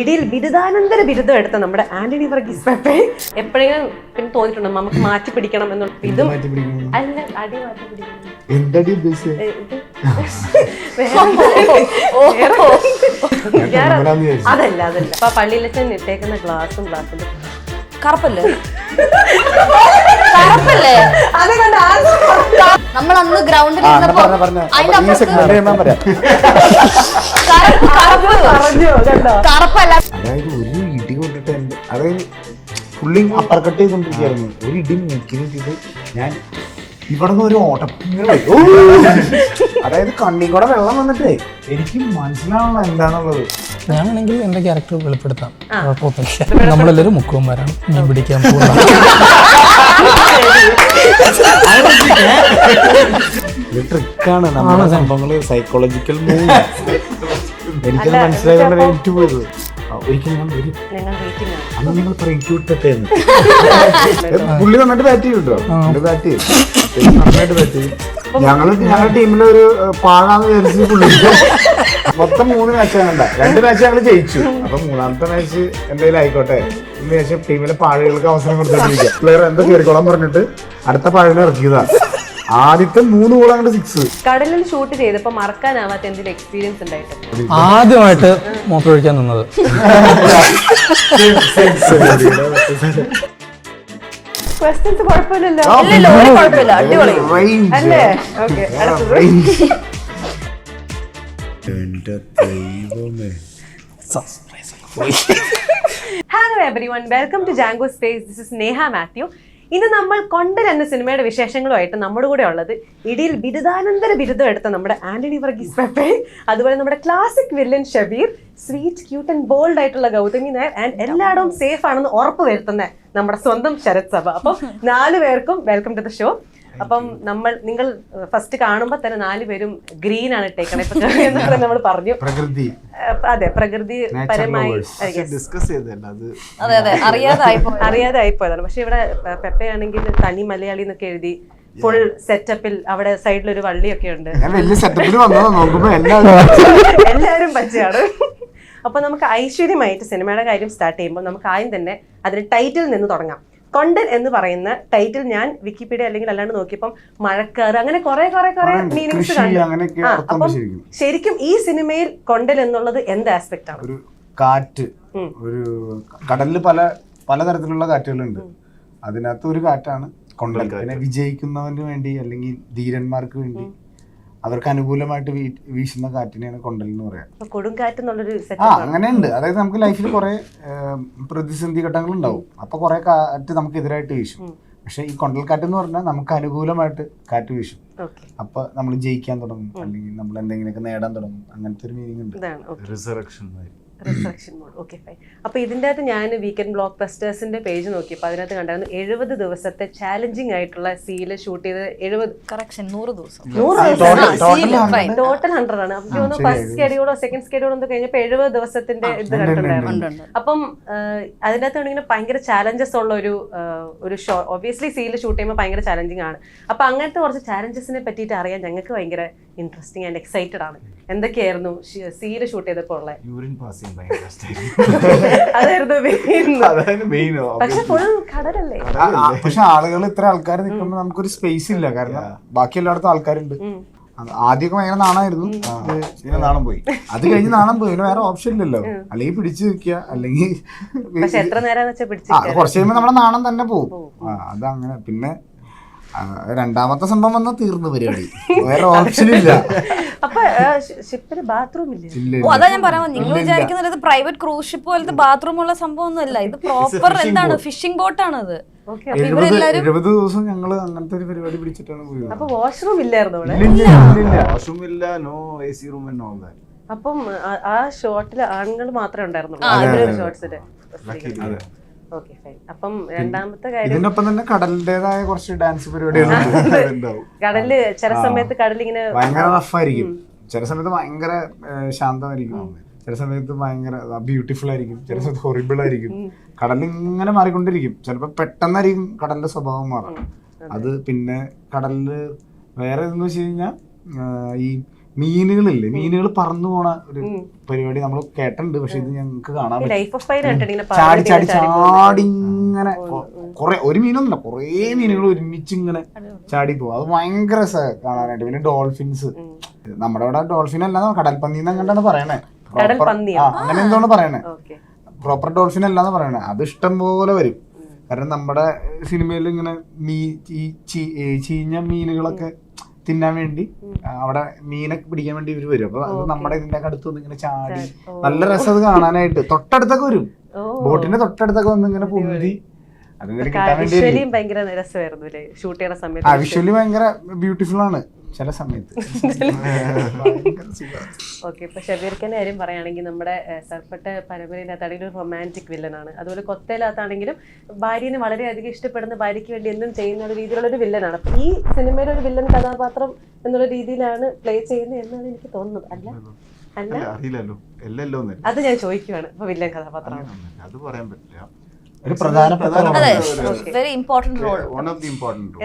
ഇടിയിൽ ബിരുദാനന്തര ബിരുദം എടുത്ത നമ്മുടെ ആന്റണി വർഗീസ് പെപ്പെ എപ്പോഴെങ്കിലും പിന്നെ തോന്നിയിട്ടുണ്ടോ നമുക്ക് മാറ്റി പിടിക്കണം എന്നുള്ള ഇതും അല്ല അടി മാറ്റി പിടിക്കണം അതല്ല അപ്പൊ പള്ളിയിലച്ഛൻ ഇട്ടേക്കുന്ന ഗ്ലാസും കറുപ്പല്ലേ കറുപ്പല്ലേ നമ്മൾ അന്ന് ഗ്രൗണ്ടിൽ കറുപ്പല്ല. അതായത് ഒരു ഇടി കൊണ്ടിട്ട് അതായത് പുള്ളി അപ്പർ കട്ട് ചെയ്തോണ്ടിരിക്കുകയായിരുന്നു. ഒരു ഇടി മുക്കിനിട്ട് ഞാൻ ഇവിടെ നിന്ന് ഒരു ഓട്ടം അതായത് കണ്ണി കൂടെ വെള്ളം വന്നിട്ടേ എനിക്ക് മനസ്സിലാവണം എന്താന്നുള്ളത്. ഞാനാണെങ്കിൽ എന്റെ ക്യാരക്ടർ വെളിപ്പെടുത്താം, കുഴപ്പമൊന്നുമില്ല. നമ്മളെല്ലാവരും മുക്കുവന്മാരാണ്, മീൻ പിടിക്കാൻ പോകുന്നത്. ട്രിക്കാണ് നമ്മുടെ സംഭവങ്ങള്, സൈക്കോളജിക്കൽ മൂവ്. എനിക്കത് മനസ്സിലായതുകൊണ്ട് എനിക്ക് പോയത്. ഒരിക്കലും ഞാൻ അന്ന് നിങ്ങൾ ഇട്ടേ പുള്ളി നന്നായിട്ട് ബാറ്റ് ചെയ്യൂട്ടോ, ബാറ്റ് ചെയ്യും, നന്നായിട്ട് ബാറ്റ് ചെയ്യും. ഞങ്ങളുടെ ടീമിലൊരു പാഴാന്ന് വിചാരിച്ച് പുള്ളി മൊത്തം 3 മാച്ചാണ് കണ്ട. 2 മാച്ച് ഞങ്ങൾ ജയിച്ചു. അപ്പൊ 3ാമത്തെ മാച്ച് എന്തെങ്കിലും ആയിക്കോട്ടെ എന്ന് വിചാരിച്ച ടീമിലെ പാഴുകൾക്ക് അവസരം കൊടുത്തോണ്ടിരിക്കുക. പ്ലെയർ എന്താ കയറിക്കോളാൻ പറഞ്ഞിട്ട് അടുത്ത പാഴിനെ ഇറക്കിയതാ. ആദ്യത്തെ 3 ഗോൾ അങ്ങോട്ട് 6. കടലിൽ ഷൂട്ട് ചെയ്തപ്പോ മറക്കാനാവാത്ത എന്തെങ്കിലും എക്സ്പീരിയൻസ് ഉണ്ടായിട്ടുണ്ട്? ആദ്യമായിട്ട് മൂത്രമൊഴിക്കാൻ നിന്നത്. ക്വസ്റ്റ്യൻസ് കുഴപ്പമില്ലല്ലോ അടിപൊളി അല്ലേ? Okay, hello everyone, welcome to Django space. This is Neha Mathew. ഇന്ന് നമ്മൾ കൊണ്ടൽ എന്ന സിനിമയുടെ വിശേഷങ്ങളുമായിട്ട് നമ്മുടെ കൂടെ ഉള്ളത് ഇടിയിൽ ബിരുദാനന്തര ബിരുദം എടുത്ത നമ്മുടെ ആന്റണി വർഗീസ് പെപ്പെ, അതുപോലെ നമ്മുടെ classic villain Shabeer, sweet cute and bold ആയിട്ടുള്ള ഗൗതമി നായർ, ആൻഡ് എല്ലായിടവും സേഫ് ആണെന്ന് ഉറപ്പ് വരുത്തുന്ന നമ്മുടെ സ്വന്തം ശരത് സഭ. അപ്പം 4 പേർക്കും വെൽക്കം ടു ദ ഷോ. അപ്പം നിങ്ങൾ ഫസ്റ്റ് കാണുമ്പോൾ തന്നെ 4 പേരും ഗ്രീൻ ആണ് ഇട്ടേക്കണേ എന്നൊക്കെ നമ്മൾ പറഞ്ഞു. അതെ, പ്രകൃതി പരമായി അറിയാതായിപ്പോയതാണ്. പക്ഷെ ഇവിടെ പെപ്പയാണെങ്കിൽ തനി മലയാളി എന്നൊക്കെ എഴുതി ഫുൾ സെറ്റപ്പിൽ അവിടെ സൈഡിൽ ഒരു വള്ളിയൊക്കെ ഉണ്ട്. എല്ലാവരും പച്ചയാണ്. അപ്പൊ നമുക്ക് ഐശ്വര്യമായിട്ട് സിനിമയുടെ കാര്യം സ്റ്റാർട്ട് ചെയ്യുമ്പോൾ നമുക്ക് ആദ്യം തന്നെ അതിന് ടൈറ്റിൽ നിന്ന് തുടങ്ങാം. കൊണ്ടൽ എന്ന് പറയുന്ന ടൈറ്റിൽ ഞാൻ വിക്കിപീഡിയ അല്ലെങ്കിൽ അല്ലാണ്ട് നോക്കിയപ്പം മഴക്കാറ് അങ്ങനെ കുറെ മീനിങ്സ് കണ്ടു. അപ്പം ശരിക്കും ഈ സിനിമയിൽ കൊണ്ടൽ എന്നുള്ളത് എന്ത് ആസ്പെക്ട് ആണ്? ഒരു കാറ്റ്, ഒരു കടലിൽ പലതരത്തിലുള്ള കാറ്റുകളുണ്ട്. അതിനകത്ത് ഒരു കാറ്റാണ് കൊണ്ടൽ. പിന്നെ വിജയിക്കുന്നവന് വേണ്ടി അല്ലെങ്കിൽ ധീരന്മാർക്ക് വേണ്ടി അവർക്ക് അനുകൂലമായിട്ട് വീശുന്ന കാറ്റിനെയാണ് കൊണ്ടൽ എന്ന് പറയാം. അങ്ങനെയുണ്ട്. അതായത് നമുക്ക് ലൈഫിൽ കുറെ പ്രതിസന്ധി ഘട്ടങ്ങൾ ഉണ്ടാവും. അപ്പൊ കുറെ കാറ്റ് നമുക്ക് എതിരായിട്ട് വീശും. പക്ഷെ ഈ കൊണ്ടൽ കാറ്റ് എന്ന് പറഞ്ഞാൽ നമുക്ക് അനുകൂലമായിട്ട് കാറ്റ് വീശും. അപ്പൊ നമ്മൾ ജയിക്കാൻ തുടങ്ങും, അല്ലെങ്കിൽ നമ്മൾ എന്തെങ്കിലുമൊക്കെ നേടാൻ തുടങ്ങും. അങ്ങനത്തെ ഒരു മീനിങ് ഉണ്ട്. Resurrection mode. Okay, fine. അപ്പൊ ഇതിൻ്റെ അകത്ത് ഞാൻ വീക്കെൻഡ് ബ്ലോക്ക് ബസ്റ്റേഴ്സിന്റെ പേജ് നോക്കിയപ്പോൾ അതിനകത്ത് കണ്ടായിരുന്നു 70 ദിവസത്തെ ചാലഞ്ചിങ് ആയിട്ടുള്ള സീല് ഷൂട്ട് ചെയ്ത് 100 ദിവസം ടോട്ടൽ 100 ആണ്. അപ്പൊ തോന്നുന്നു ഫസ്റ്റ് സ്കെഡ്യൂളോ സെക്കൻഡ് സ്കെഡ്യൂളോ എന്തോ കഴിഞ്ഞപ്പോൾ 70 ദിവസത്തിന്റെ ഇത് കണ്ടിട്ടുണ്ടായിരുന്നു. അപ്പം അതിൻ്റെ അകത്ത് ഇങ്ങനെ ഭയങ്കര ചാലഞ്ചസ് ഉള്ള ഒരു ഷോ. ഒബ്വിയസ്ലി സീല് ഷൂട്ട് ചെയ്യുമ്പോൾ ഭയങ്കര ചാലഞ്ചിങ് ആണ്. അപ്പൊ അങ്ങനത്തെ കുറച്ച് ചാലഞ്ചസിനെ പറ്റിയിട്ട് അറിയാൻ ഞങ്ങൾക്ക് ഭയങ്കര ഇൻട്രസ്റ്റിംഗ് ആൻഡ് എക്സൈറ്റഡ് ആണ്. എന്തൊക്കെയായിരുന്നു സീല് ഷൂട്ട് ചെയ്തപ്പോൾ ഉള്ളത്? പക്ഷെ ആളുകൾ ഇത്ര ആൾക്കാർ നിൽക്കുമ്പോൾ നമുക്കൊരു സ്പേസ് ഇല്ല. കാരണം ബാക്കി എല്ലായിടത്തും ആൾക്കാരുണ്ട്. ആദ്യമൊക്കെ ഭയങ്കര നാണായിരുന്നു, പിന്നെ നാണം പോയി. അത് കഴിഞ്ഞ് നാണം പോയി, വേറെ ഓപ്ഷൻ ഇല്ലല്ലോ. അല്ലെങ്കിൽ പിടിച്ചു നിൽക്കുക, അല്ലെങ്കിൽ കുറച്ച് കഴിയുമ്പോൾ നമ്മുടെ നാണം തന്നെ പോകും. അതങ്ങനെ. പിന്നെ 2ാമത്തെ സംഭവം വന്നാൽ തീർന്നു പരിപാടി, വേറെ ഓപ്ഷൻ ഇല്ല. അതാ ഞാൻ പറയാം, നിങ്ങൾ വിചാരിക്കുന്നത് പ്രൈവറ്റ് ക്രൂസ് ഷിപ്പ് പോലത്തെ ബാത്റൂം ഉള്ള സംഭവം ഒന്നും അല്ല. ഇത് പ്രോപ്പർ എന്താണ്, ഫിഷിംഗ് ബോട്ടാണ് അത്. 70 ദിവസം ഞങ്ങൾ അങ്ങനത്തെ ഒരു പരിപാടി പിടിച്ചിട്ടാണ് പോയത്. അപ്പൊ വാഷ്റൂം ഇല്ലായിരുന്നു അവിടെ? വാഷ്റൂം ഇല്ല, നോ AC റൂം എന്നോ. അപ്പം ആ ഷോട്ടില് ആണുങ്ങൾ മാത്രമേ ഉണ്ടായിരുന്നുള്ളൂ ഷോട്ട്സില്. Okay, fine. അപ്പം 2ാമത്തെ കാര്യം, ഇതിനൊപ്പം തന്നെ കടലിന്റേതായ കുറച്ച് ഡാൻസ് പരിപാടികളുണ്ടാവും. കടലില് ചില സമയത്ത് കടലിങ്ങനെ ഭയങ്കര റഫായിരിക്കും, ചില സമയത്ത് ഭയങ്കര ശാന്തമായിരിക്കും, ചില സമയത്ത് ഭയങ്കര ബ്യൂട്ടിഫുൾ ആയിരിക്കും, ചില സമയത്ത് ഹൊറിബിൾ ആയിരിക്കും. കടലിങ്ങനെ മാറിക്കൊണ്ടിരിക്കും. ചിലപ്പോൾ പെട്ടെന്നായിരിക്കും കടലിന്റെ സ്വഭാവം മാറാം. അത് പിന്നെ കടലില് വേറെ ഇതെന്ന് വെച്ച് കഴിഞ്ഞാൽ ഈ മീനുകളില്ലേ, മീനുകൾ പറന്നു പോണ ഒരു പരിപാടി നമ്മൾ കേട്ടിട്ടുണ്ട്. പക്ഷെ ഇത് ഞങ്ങൾക്ക് കാണാൻ പറ്റും. ലൈഫ് ഓഫ് പൈൻ കണ്ടിട്ടിങ്ങനെ ചാടി ചാടി ചാടി ഇങ്ങനെ കുറെ, ഒരു മീനൊന്നുമില്ല, കുറേ മീനുകൾ ഒരുമിച്ച് ഇങ്ങനെ ചാടി പോകും. അത് ഭയങ്കര രസമാണ് കാണാനായിട്ട്. പിന്നെ ഡോൾഫിൻസ്, നമ്മുടെ ഇവിടെ ഡോൾഫിൻ അല്ല, കടൽപ്പന്നി എന്നങ്ങാണ്ടാണ് പറയണേ. അങ്ങനെ എന്തോന്ന് പറയണേ, പ്രോപ്പർ ഡോൾഫിൻ അല്ലാന്ന് പറയണേ. അത് ഇഷ്ടം പോലെ വരും. കാരണം നമ്മുടെ സിനിമയിൽ ഇങ്ങനെ ചീഞ്ഞ മീനുകളൊക്കെ തിന്നാൻ വേണ്ടി അവിടെ മീനൊക്കെ പിടിക്കാൻ വേണ്ടി ഇവര് വരും. അപ്പൊ അത് നമ്മുടെ ഇതിന്റെ അടുത്ത് വന്ന് ഇങ്ങനെ ചാടി, നല്ല രസം അത് കാണാനായിട്ട്. തൊട്ടടുത്തൊക്കെ വരും, ബോട്ടിന്റെ തൊട്ടടുത്തൊക്കെ വന്ന് ഇങ്ങനെ പൊന്തി അതിങ്ങനെ കിട്ടാൻ വേണ്ടി. ഭയങ്കര രസമായിരുന്നു ഷൂട്ട് ചെയ്യുന്ന സമയത്ത്. വിഷ്വലി ഭയങ്കര ബ്യൂട്ടിഫുൾ ആണ് ചില സമയത്ത്. ഓക്കെ, ഇപ്പൊ ഷബീർഖാന്റെ കാര്യം പറയുകയാണെങ്കിൽ നമ്മുടെ സർപ്പട്ട പരമ്പരയിലാത്താണെങ്കിൽ ഒരു റൊമാൻറ്റിക് വില്ലനാണ്. അതുപോലെ കൊത്തയിലാത്താണെങ്കിലും ഭാര്യനെ വളരെയധികം ഇഷ്ടപ്പെടുന്ന, ഭാര്യയ്ക്ക് വേണ്ടി എന്തും ചെയ്യുന്ന ഒരു രീതിയിലുള്ള ഒരു വില്ലനാണ്. അപ്പൊ ഈ സിനിമയിലെ ഒരു വില്ലൻ കഥാപാത്രം എന്നുള്ള രീതിയിലാണ് പ്ലേ ചെയ്യുന്നത് എന്നാണ് എനിക്ക് തോന്നുന്നത്. അല്ല അല്ല അറിയില്ലല്ലോ, അത് ഞാൻ ചോദിക്കുവാണ്. ഇപ്പൊ വില്ലൻ കഥാപാത്രം അത് പറയാൻ പറ്റില്ല. ഒരു പ്രധാനപ്പെട്ട വെരി ഇമ്പോർട്ടന്റ് റോൾ.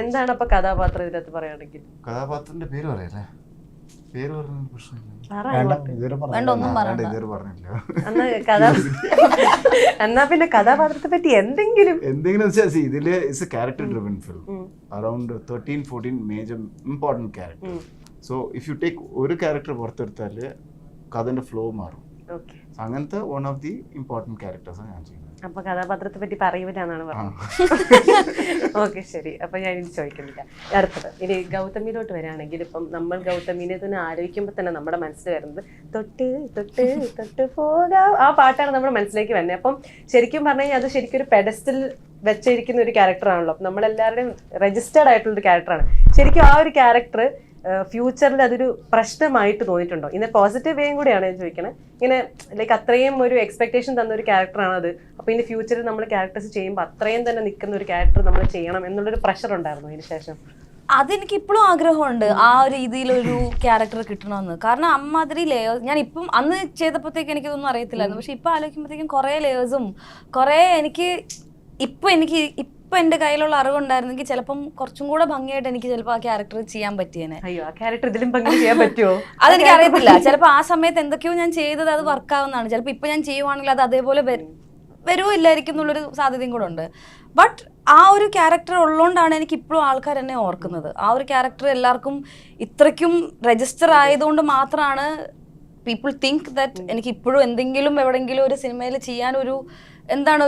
എന്താണ് അപ്പൊ കഥാപാത്രം ഇതിനകത്ത് പറയുകയാണെങ്കിൽ? കഥാപാത്രത്തിന്റെ പേര് പറയല്ലേ? പേര് പറഞ്ഞ പ്രശ്നമില്ല. എന്നാ പിന്നെ കഥാപാത്രത്തെ പറ്റി എന്തെങ്കിലും ഇതില് it's A character driven film. Around 13-14 major important character. So if you take ഒരു ക്യാരക്ടർ പുറത്തെടുത്താല് കഥന്റെ ഫ്ലോ മാറും. അങ്ങനത്തെ one of the important characters ഞാൻ ചെയ്യുന്നത്. അപ്പൊ കഥാപാത്രത്തെ പറ്റി പറയൂലെന്നാണ് പറഞ്ഞത്. ഓക്കെ, ശരി. അപ്പൊ ഞാൻ ഇനി ചോദിക്കുന്നില്ല. അടുത്തത് ഇനി ഗൗതമിയിലോട്ട് വരികയാണെങ്കിൽ, ഇപ്പം നമ്മൾ ഗൗതമിനെ തന്നെ ആലോചിക്കുമ്പോൾ തന്നെ നമ്മുടെ മനസ്സിൽ വരുന്നത് തൊട്ട് തൊട്ട് തൊട്ട് പോകാം ആ പാട്ടാണ് നമ്മുടെ മനസ്സിലേക്ക് വരുന്നത്. അപ്പം ശരിക്കും പറഞ്ഞു കഴിഞ്ഞാൽ അത് ശരിക്കും ഒരു പെഡസ്റ്റൽ വെച്ചിരിക്കുന്ന ഒരു ക്യാരക്ടറാണല്ലോ. നമ്മളെല്ലാവരുടെയും രജിസ്റ്റേർഡ് ആയിട്ടുള്ളൊരു ക്യാരക്ടറാണ്. ശരിക്കും ആ ഒരു ക്യാരക്ടർ ഫ്യൂച്ചറിൽ അതൊരു പ്രശ്നമായിട്ട് തോന്നിയിട്ടുണ്ടോ? ഇന്ന് പോസിറ്റീവ് വേയും കൂടിയാണ് ഞാൻ ചോദിക്കണേ. ഇങ്ങനെ ലൈക്ക് അത്രയും ഒരു എക്സ്പെക്ടേഷൻ തന്ന ഒരു ക്യാരക്ടറാണ് അത്. അപ്പോൾ ഇനി ഫ്യൂച്ചറിൽ നമ്മൾ ക്യാരക്ടേഴ്സ് ചെയ്യുമ്പോൾ അത്രയും തന്നെ നിൽക്കുന്ന ഒരു ക്യാരക്ടർ നമ്മൾ ചെയ്യണം എന്നുള്ളൊരു പ്രഷർ ഉണ്ടായിരുന്നു അതിന് ശേഷം? അതെനിക്ക് ഇപ്പോഴും ആഗ്രഹമുണ്ട് ആ രീതിയിലൊരു ക്യാരക്ടർ കിട്ടണമെന്ന്. കാരണം അമ്മാതിരി ലേയേഴ്സ് ഞാൻ ഇപ്പം അന്ന് ചെയ്തപ്പോഴത്തേക്ക് എനിക്കിതൊന്നും അറിയത്തില്ലായിരുന്നു. പക്ഷെ ഇപ്പം ആലോചിക്കുമ്പോഴത്തേക്കും കുറേ ലേയേഴ്സും കുറേ എനിക്ക് എൻ്റെ കയ്യിലുള്ള അറിവുണ്ടായിരുന്നെങ്കിൽ ചിലപ്പം കുറച്ചും കൂടെ ഭംഗിയായിട്ട് എനിക്ക് ചിലപ്പോൾ ആ ക്യാരക്ടർ ചെയ്യാൻ പറ്റിയേനെ. അയ്യോ, ആ ക്യാരക്ടർ ഇതിലും ഭംഗി ചെയ്യാൻ പറ്റുമോ? അതെനിക്ക് അറിയത്തില്ല. ചിലപ്പോൾ ആ സമയത്ത് എന്തൊക്കെയോ ഞാൻ ചെയ്തത് അത് വർക്കാവുന്നതാണ്. ചിലപ്പോൾ ഇപ്പം ഞാൻ ചെയ്യുവാണെങ്കിൽ അത് അതേപോലെ വരുമോ ഇല്ലായിരിക്കും എന്നുള്ളൊരു സാധ്യതയും കൂടെ ഉണ്ട്. ബട്ട് ആ ഒരു ക്യാരക്ടർ ഉള്ളതുകൊണ്ടാണ് എനിക്ക് ഇപ്പോഴും ആൾക്കാർ എന്നെ ഓർക്കുന്നത്. ആ ഒരു ക്യാരക്ടർ എല്ലാവർക്കും ഇത്രയ്ക്കും രജിസ്റ്റർ ആയതുകൊണ്ട് മാത്രമാണ് പീപ്പിൾ തിങ്ക് ദാറ്റ് എനിക്ക് ഇപ്പോഴും എന്തെങ്കിലും എവിടെയെങ്കിലും ഒരു സിനിമയിൽ ചെയ്യാനൊരു എന്താണ്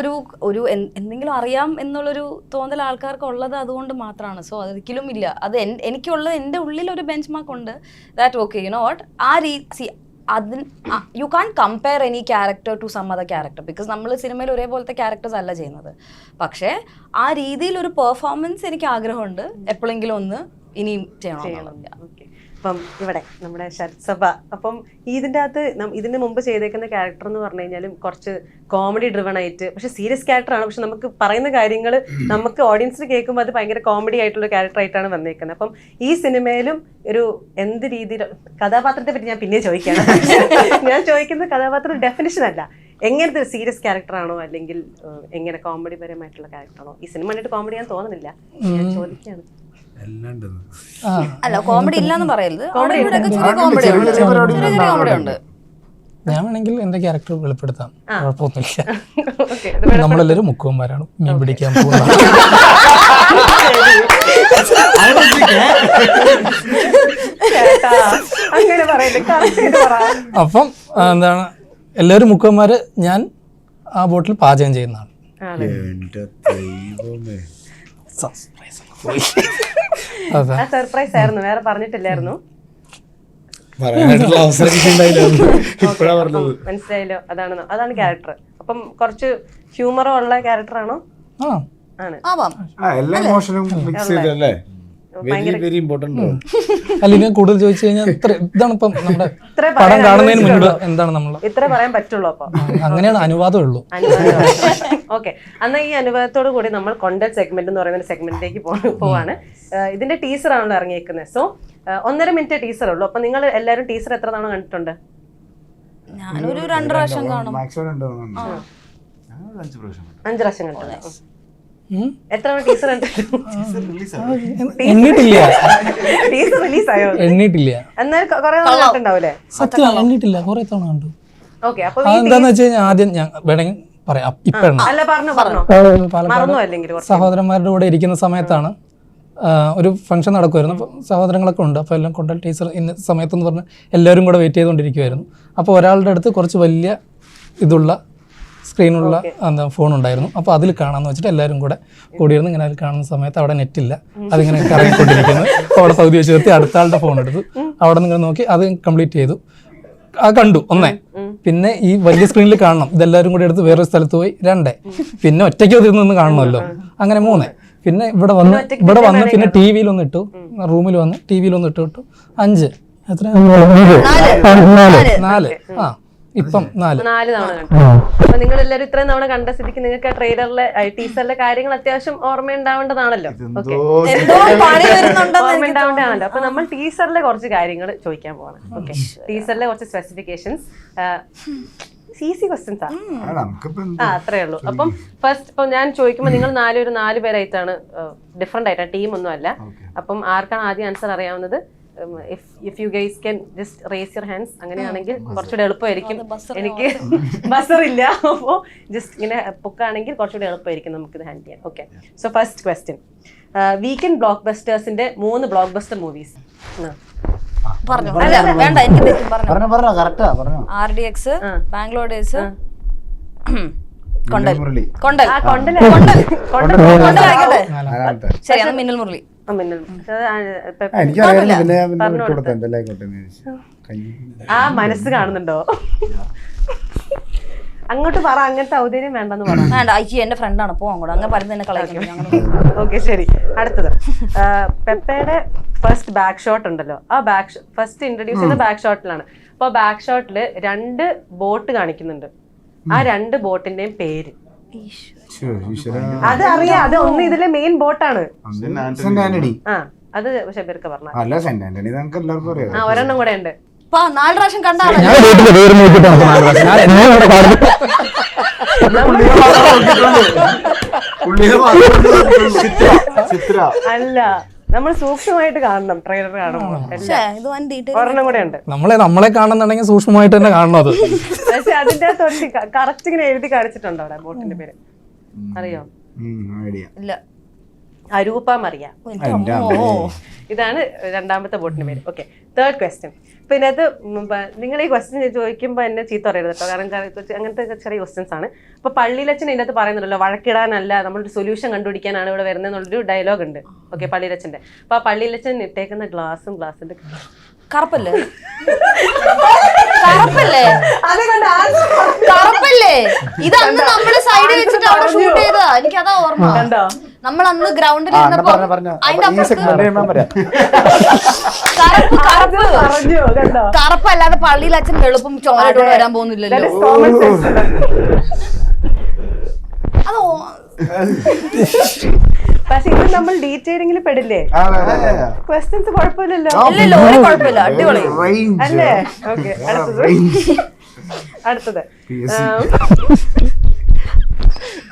ഒരു എന്തെങ്കിലും അറിയാം എന്നുള്ളൊരു തോന്നൽ ആൾക്കാർക്ക് ഉള്ളത് അതുകൊണ്ട് മാത്രമാണ്. സോ അതൊരിക്കലും ഇല്ല. അത് എനിക്കുള്ളത് എൻ്റെ ഉള്ളിലൊരു ബെഞ്ച് മാർക്ക് ഉണ്ട് that okay you know what ah you can't compare any character to some other character because നമ്മൾ സിനിമയിൽ ഒരേപോലത്തെ ക്യാരക്ടേഴ്സ് അല്ല ചെയ്യുന്നത്. പക്ഷേ ആ രീതിയിലൊരു പെർഫോമൻസ് എനിക്ക് ആഗ്രഹമുണ്ട് എപ്പോഴെങ്കിലും ഒന്ന് ഇനിയും ചെയ്യണം. അപ്പം ഇവിടെ നമ്മുടെ ശരത്സഭ, അപ്പം ഇതിൻ്റെ അകത്ത് ഇതിന് മുമ്പ് ചെയ്തേക്കുന്ന ക്യാരക്ടർ എന്ന് പറഞ്ഞു കഴിഞ്ഞാലും കുറച്ച് കോമഡി ഡ്രിവൺ ആയിട്ട്, പക്ഷെ സീരിയസ് ക്യാരക്ടറാണ്. പക്ഷെ നമുക്ക് പറയുന്ന കാര്യങ്ങൾ നമുക്ക് ഓഡിയൻസിന് കേൾക്കുമ്പോൾ അത് ഭയങ്കര കോമഡി ആയിട്ടുള്ള ക്യാരക്ടർ ആയിട്ടാണ് വന്നേക്കുന്നത്. അപ്പം ഈ സിനിമയിലും ഒരു എന്ത് രീതിയിൽ കഥാപാത്രത്തെ പറ്റി ഞാൻ പിന്നെ ചോദിക്കുകയാണ്. ഞാൻ ചോദിക്കുന്ന കഥാപാത്രം ഡെഫിനിഷൻ അല്ല, എങ്ങനത്തെ ഒരു സീരിയസ് ക്യാരക്ടറാണോ അല്ലെങ്കിൽ എങ്ങനെ കോമഡി പരമായിട്ടുള്ള ക്യാരക്ടറാണോ? ഈ സിനിമ കണ്ടിട്ട് കോമഡി ഞാൻ തോന്നുന്നില്ല, ഞാൻ ചോദിക്കുകയാണ്. അല്ല, കോമഡി ഇല്ലാന്ന് പറയരുത്. കോമഡി ഉണ്ട്. ഞാൻ വേണമെങ്കിൽ എന്റെ ക്യാരക്ടർ വെളിപ്പെടുത്താം, കുഴപ്പമൊന്നുമില്ല. നമ്മളെല്ലാവരും മുക്കുവന്മാരാണ്, മീൻ പിടിക്കാൻ പോകുന്നത്. അപ്പം എന്താണ്, എല്ലാവരും മുക്കുവന്മാര്, ഞാൻ ആ ബോട്ടിൽ പാചകം ചെയ്യുന്നതാണ്. സർപ്രൈസ് ആയിരുന്നു, വേറെ പറഞ്ഞിട്ടില്ലായിരുന്നു. മനസ്സിലായല്ലോ, അതാണ് ക്യാരക്ടർ. അപ്പം കുറച്ച് ഹ്യൂമറോ ഉള്ള ക്യാരക്ടറാണോ? ആണ്. അല്ല, ഞാൻ കൂടുതൽ ചോദിച്ചു കഴിഞ്ഞാൽ ഇതാണ് ഇപ്പം നമ്മുടെ പടം കാണുന്നതിന് മുൻപ് എന്താണ് നമ്മൾ ഇത്ര പറയാൻ പറ്റുള്ളൂ. അപ്പൊ അങ്ങനെയാണ്, അനുവാദം ഉള്ളൂ. ഓക്കെ, എന്നാൽ ഈ അനുവാദത്തോടു കൂടി നമ്മൾ കൊണ്ടൽ സെഗ്മെന്റ് എന്ന് പറയുന്ന സെഗ്മെന്റിലേക്ക് പോവാണ്. ഇതിന്റെ ടീസർ ആണല്ലോ ഇറങ്ങിയേക്കുന്നത്. സോ 1.5 മിനിറ്റ് ടീസർ ഉള്ളൂ. അപ്പൊ നിങ്ങൾ എല്ലാവരും ടീസർ എത്ര തവണ കണ്ടിട്ടുണ്ട്? ഞാനൊരു 2 പ്രാവശ്യം കാണും. 5 പ്രാവശ്യം കണ്ടിട്ടുണ്ട്. എത്ര ടീച്ചർ എണ്ണിട്ടില്ല ടീച്ചർ റിലീസായോ? എണ്ണിട്ടില്ല എന്നാൽ കുറെ കണ്ടിട്ടുണ്ടാവൂലേ? സത്യം എണ്ണിട്ടില്ല, കുറെ തവണ കണ്ടു. ഓക്കെ, അപ്പൊ അതെന്താന്ന് വെച്ച് കഴിഞ്ഞാൽ ആദ്യം ഞാൻ വേണമെങ്കിൽ പറയാം. ഇപ്പഴാണ് അല്ല പറഞ്ഞോ പാലക്കാട് സഹോദരന്മാരുടെ കൂടെ ഇരിക്കുന്ന സമയത്താണ് ഒരു ഫംഗ്ഷൻ നടക്കുമായിരുന്നു. അപ്പോൾ സഹോദരങ്ങളൊക്കെ ഉണ്ട്. അപ്പോൾ എല്ലാം കൊണ്ട ടീച്ചർ ഇന്ന സമയത്തെന്ന് പറഞ്ഞ് എല്ലാവരും കൂടെ വെയിറ്റ് ചെയ്തുകൊണ്ടിരിക്കുമായിരുന്നു. അപ്പോൾ ഒരാളുടെ അടുത്ത് കുറച്ച് വലിയ ഇതുള്ള സ്ക്രീനുള്ള ഫോൺ ഉണ്ടായിരുന്നു. അപ്പോൾ അതിൽ കാണാമെന്ന് വെച്ചിട്ട് എല്ലാവരും കൂടെ കൂടിയിരുന്നു. ഇങ്ങനെ അതിൽ കാണുന്ന സമയത്ത് അവിടെ നെറ്റില്ല, അതിങ്ങനെ കറങ്ങിക്കൊണ്ടിരിക്കുന്നത്. അപ്പോൾ അവിടെ പകുതി വെച്ച് നിർത്തി അടുത്ത ആളുടെ ഫോൺ എടുത്തു. അവിടെ നിന്ന് ഇങ്ങനെ നോക്കി അത് കംപ്ലീറ്റ് ചെയ്തു. കണ്ടു ഒന്നേ. പിന്നെ ഈ വലിയ സ്ക്രീനിൽ കാണണം, ഇതെല്ലാവരും കൂടി എടുത്ത് വേറൊരു സ്ഥലത്ത് പോയി 2. പിന്നെ ഒറ്റയ്ക്ക് നിന്ന് കാണണമല്ലോ, അങ്ങനെ 3. പിന്നെ ഇവിടെ വന്ന് പിന്നെ ടി വിയിലൊന്ന് ഇട്ടു, റൂമിൽ വന്ന് ടി വിയിലൊന്ന് ഇട്ടു 5. എത്ര? 4. ആ ഇപ്പം 4 തവണ കണ്ടു. അപ്പൊ നിങ്ങൾ എല്ലാവരും ഇത്രയും തവണ കണ്ട സ്ഥിതിക്ക് നിങ്ങൾക്ക് ആ ട്രെയിലറിലെ ടീച്ചറിലെ കാര്യങ്ങൾ അത്യാവശ്യം ഓർമ്മയുണ്ടാവേണ്ടതാണല്ലോ. ഓക്കെ, ഓർമ്മ ഉണ്ടാവേണ്ടതാണല്ലോ. അപ്പൊ നമ്മൾ ടീച്ചറിലെ കുറച്ച് കാര്യങ്ങൾ ചോദിക്കാൻ പോവാണ്. ഓക്കെ, ടീച്ചറിലെ കുറച്ച് സ്പെസിഫിക്കേഷൻസ്, ഈസി ക്വസ്റ്റ്യൻസ് അത്രേ ഉള്ളൂ. അപ്പം ഫസ്റ്റ് ഇപ്പൊ ഞാൻ ചോദിക്കുമ്പോൾ നിങ്ങൾ 4 പേരായിട്ടാണ്, ഡിഫറെന്റ് ആയിട്ടാണ്, ടീം ഒന്നും അല്ല. അപ്പം ആർക്കാണ് ആദ്യം ആൻസർ അറിയാവുന്നത്? if you guys can just raise your hands. അങ്ങനെയാണെങ്കിൽ കുറച്ചുകൂടെ എളുപ്പമായിരിക്കും. എനിക്ക് ബസർ ഇല്ല, അപ്പോൾ ജസ്റ്റ് ഇങ്ങനെ പൊക്കാണെങ്കിൽ കുറച്ചുകൂടെ എളുപ്പമായിരിക്കും നമുക്കിത് ഹാൻഡിൽ ചെയ്യാൻ. Okay, so first question, weekend block ബസ്റ്റേഴ്സിന്റെ 3 blockbuster movies. RDX, Bangalore days, ശരിയാണ്, മിന്നൽ മുരളി. ആ മനസ്സ് കാണുന്നുണ്ടോ? അങ്ങോട്ട് പറ, അങ്ങനത്തെ ഔദാര്യം വേണ്ടെന്ന് പറ. വേണ്ട, അയ്യോ എന്റെ ഫ്രണ്ടാണ്, പോ അങ്ങോട്ട്. അങ്ങനെ പറയുന്നത് കളയാം. ഓക്കെ, ശരി. അടുത്തത്, പെപ്പയുടെ ഫസ്റ്റ് ബാക്ക് ഷോട്ട് ഉണ്ടല്ലോ, ആ ഫസ്റ്റ് ഇൻട്രൊഡ്യൂസ് ചെയ്യുന്ന ബാക്ക് ഷോട്ടിലാണ്. അപ്പൊ ബാക്ക് ഷോട്ടില് 2 ബോട്ട് കാണിക്കുന്നുണ്ട്. ആ 2 ബോട്ടിന്റെയും പേര് അത് അറിയാം. അത് ഒന്ന് ഇതിലെ മെയിൻ ബോട്ടാണ്. ആ അത് ഷബീർക്ക് പറഞ്ഞു. ഒരെണ്ണം കൂടെ ഉണ്ട്. 4 പ്രാവശ്യം കണ്ടാണ്. അല്ല, നമ്മൾ സൂക്ഷ്മമായിട്ട് കാണണം ട്രെയിലർ കാണുമ്പോൾ. ഒരെണ്ണം കൂടെ ഉണ്ട്. നമ്മളെ കാണുന്നുണ്ടെങ്കിൽ സൂക്ഷ്മമായിട്ട് തന്നെ കാണണം അത്. പക്ഷെ അതിന്റെ കറക്റ്റ് ഇങ്ങനെ എഴുതി കാണിച്ചിട്ടുണ്ടോ അവിടെ ബോട്ടിന്റെ പേര്? അറിയോ? ഇല്ല. അരൂപ മറിയ. ഇതാണ് 2ാമത്തെ ബോട്ടിന്റെ പേര്. Okay, third question. പിന്നെ അത് നിങ്ങൾ ഈ ക്വസ്റ്റ്യൻ ചോദിക്കുമ്പോൾ എന്നെ ചീത്ത പറയരുത് കേട്ടോ, കാരണം അങ്ങനത്തെ ചെറിയ ക്വസ്റ്റ്യൻസ് ആണ്. അപ്പൊ പള്ളിയിലച്ചൻ ഇതിനകത്ത് പറയുന്നുണ്ടല്ലോ, വഴക്കിടാനല്ല, നമ്മളൊരു സൊല്യൂഷൻ കണ്ടുപിടിക്കാനാണ് ഇവിടെ വരുന്നതെന്നുള്ളൊരു ഡയലോഗ് ഉണ്ട്. ഓക്കെ, പള്ളിയിലച്ചന്റെ. അപ്പൊ ആ പള്ളിയിലച്ചൻ ഇട്ടേക്കുന്ന ഗ്ലാസിന്റെ കറുപ്പല്ലേ? കറുപ്പല്ലേ? കറുപ്പല്ലേ? ഇത് അന്ന് നമ്മള് സൈഡിൽ വെച്ചിട്ട് അവിടെ ഷൂട്ട് ചെയ്തതാ. എനിക്ക് അതാ ഓർമ്മ. നമ്മൾ അന്ന് ഗ്രൗണ്ടിൽ കറുപ്പല്ലാതെ പള്ളിയിൽ അച്ഛൻ വെളുപ്പും ചോരയോട് വരാൻ പോകുന്നില്ലല്ലോ. അതോ പക്ഷെ ഇത് നമ്മൾ ഡീറ്റെയിലിംഗിൽ പെടില്ലേ? ക്വസ്റ്റ്യൻസ് കുഴപ്പമില്ലല്ലോ. കുഴപ്പമില്ല, അടിപൊളി അല്ലേ? ഓക്കെ, അടുത്തത്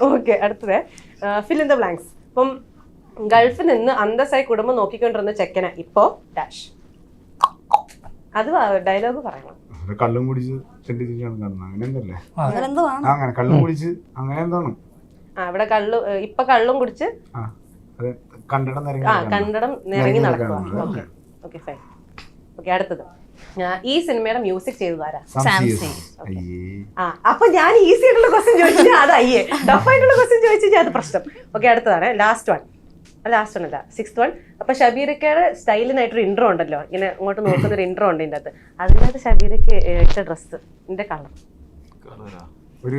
ഓക്കെ, അടുത്തത് ഫിൽ ഇൻ ദ ബ്ലാങ്ക്സ്. ഇപ്പം ഗൾഫിൽ നിന്ന് അന്തസ്സായി കുടുംബം നോക്കിക്കൊണ്ടിരുന്ന ചെക്കന ഇപ്പോ ഡാഷ്. അത് ഡയലോഗ് പറയണം. കള്ളും കുടിച്ച് അങ്ങനെ കള്ളും കുടിച്ച് അങ്ങനെ എന്താണ് ഇവിടെ ഇപ്പൊ കള്ളും കുടിച്ച് കണ്ടടം നിറങ്ങി നടക്കുക. Okay, fine. ഓക്കെ, അടുത്തത്, ഈ സിനിമയുടെ മ്യൂസിക് ചെയ്തതാരാ? അപ്പൊ ഞാൻ ഈസി ആയിട്ടുള്ള ക്വസ്റ്റ്യൻ ചോദിച്ചാൽ അത് അയ്യേ, ടഫ് ആയിട്ടുള്ള ക്വസ്റ്റ്യൻ ചോദിച്ചാൽ അത് പ്രശ്നം. ഓക്കെ, അടുത്തതാണ് ലാസ്റ്റ് വൺ അല്ല 6th വൺ. അപ്പൊ ഷബീറക്കയുടെ സ്റ്റൈലിനായിട്ടൊരു ഇൻട്രോ ഉണ്ടല്ലോ, ഇങ്ങനെ അങ്ങോട്ട് നോക്കുന്ന ഒരു ഇൻട്രോ ഉണ്ട് ഇതിൻ്റെ അകത്ത്. അതിനകത്ത് ഷബീറക്ക് ഇട്ട ഡ്രസ് ന്റെ കളർ ഒരു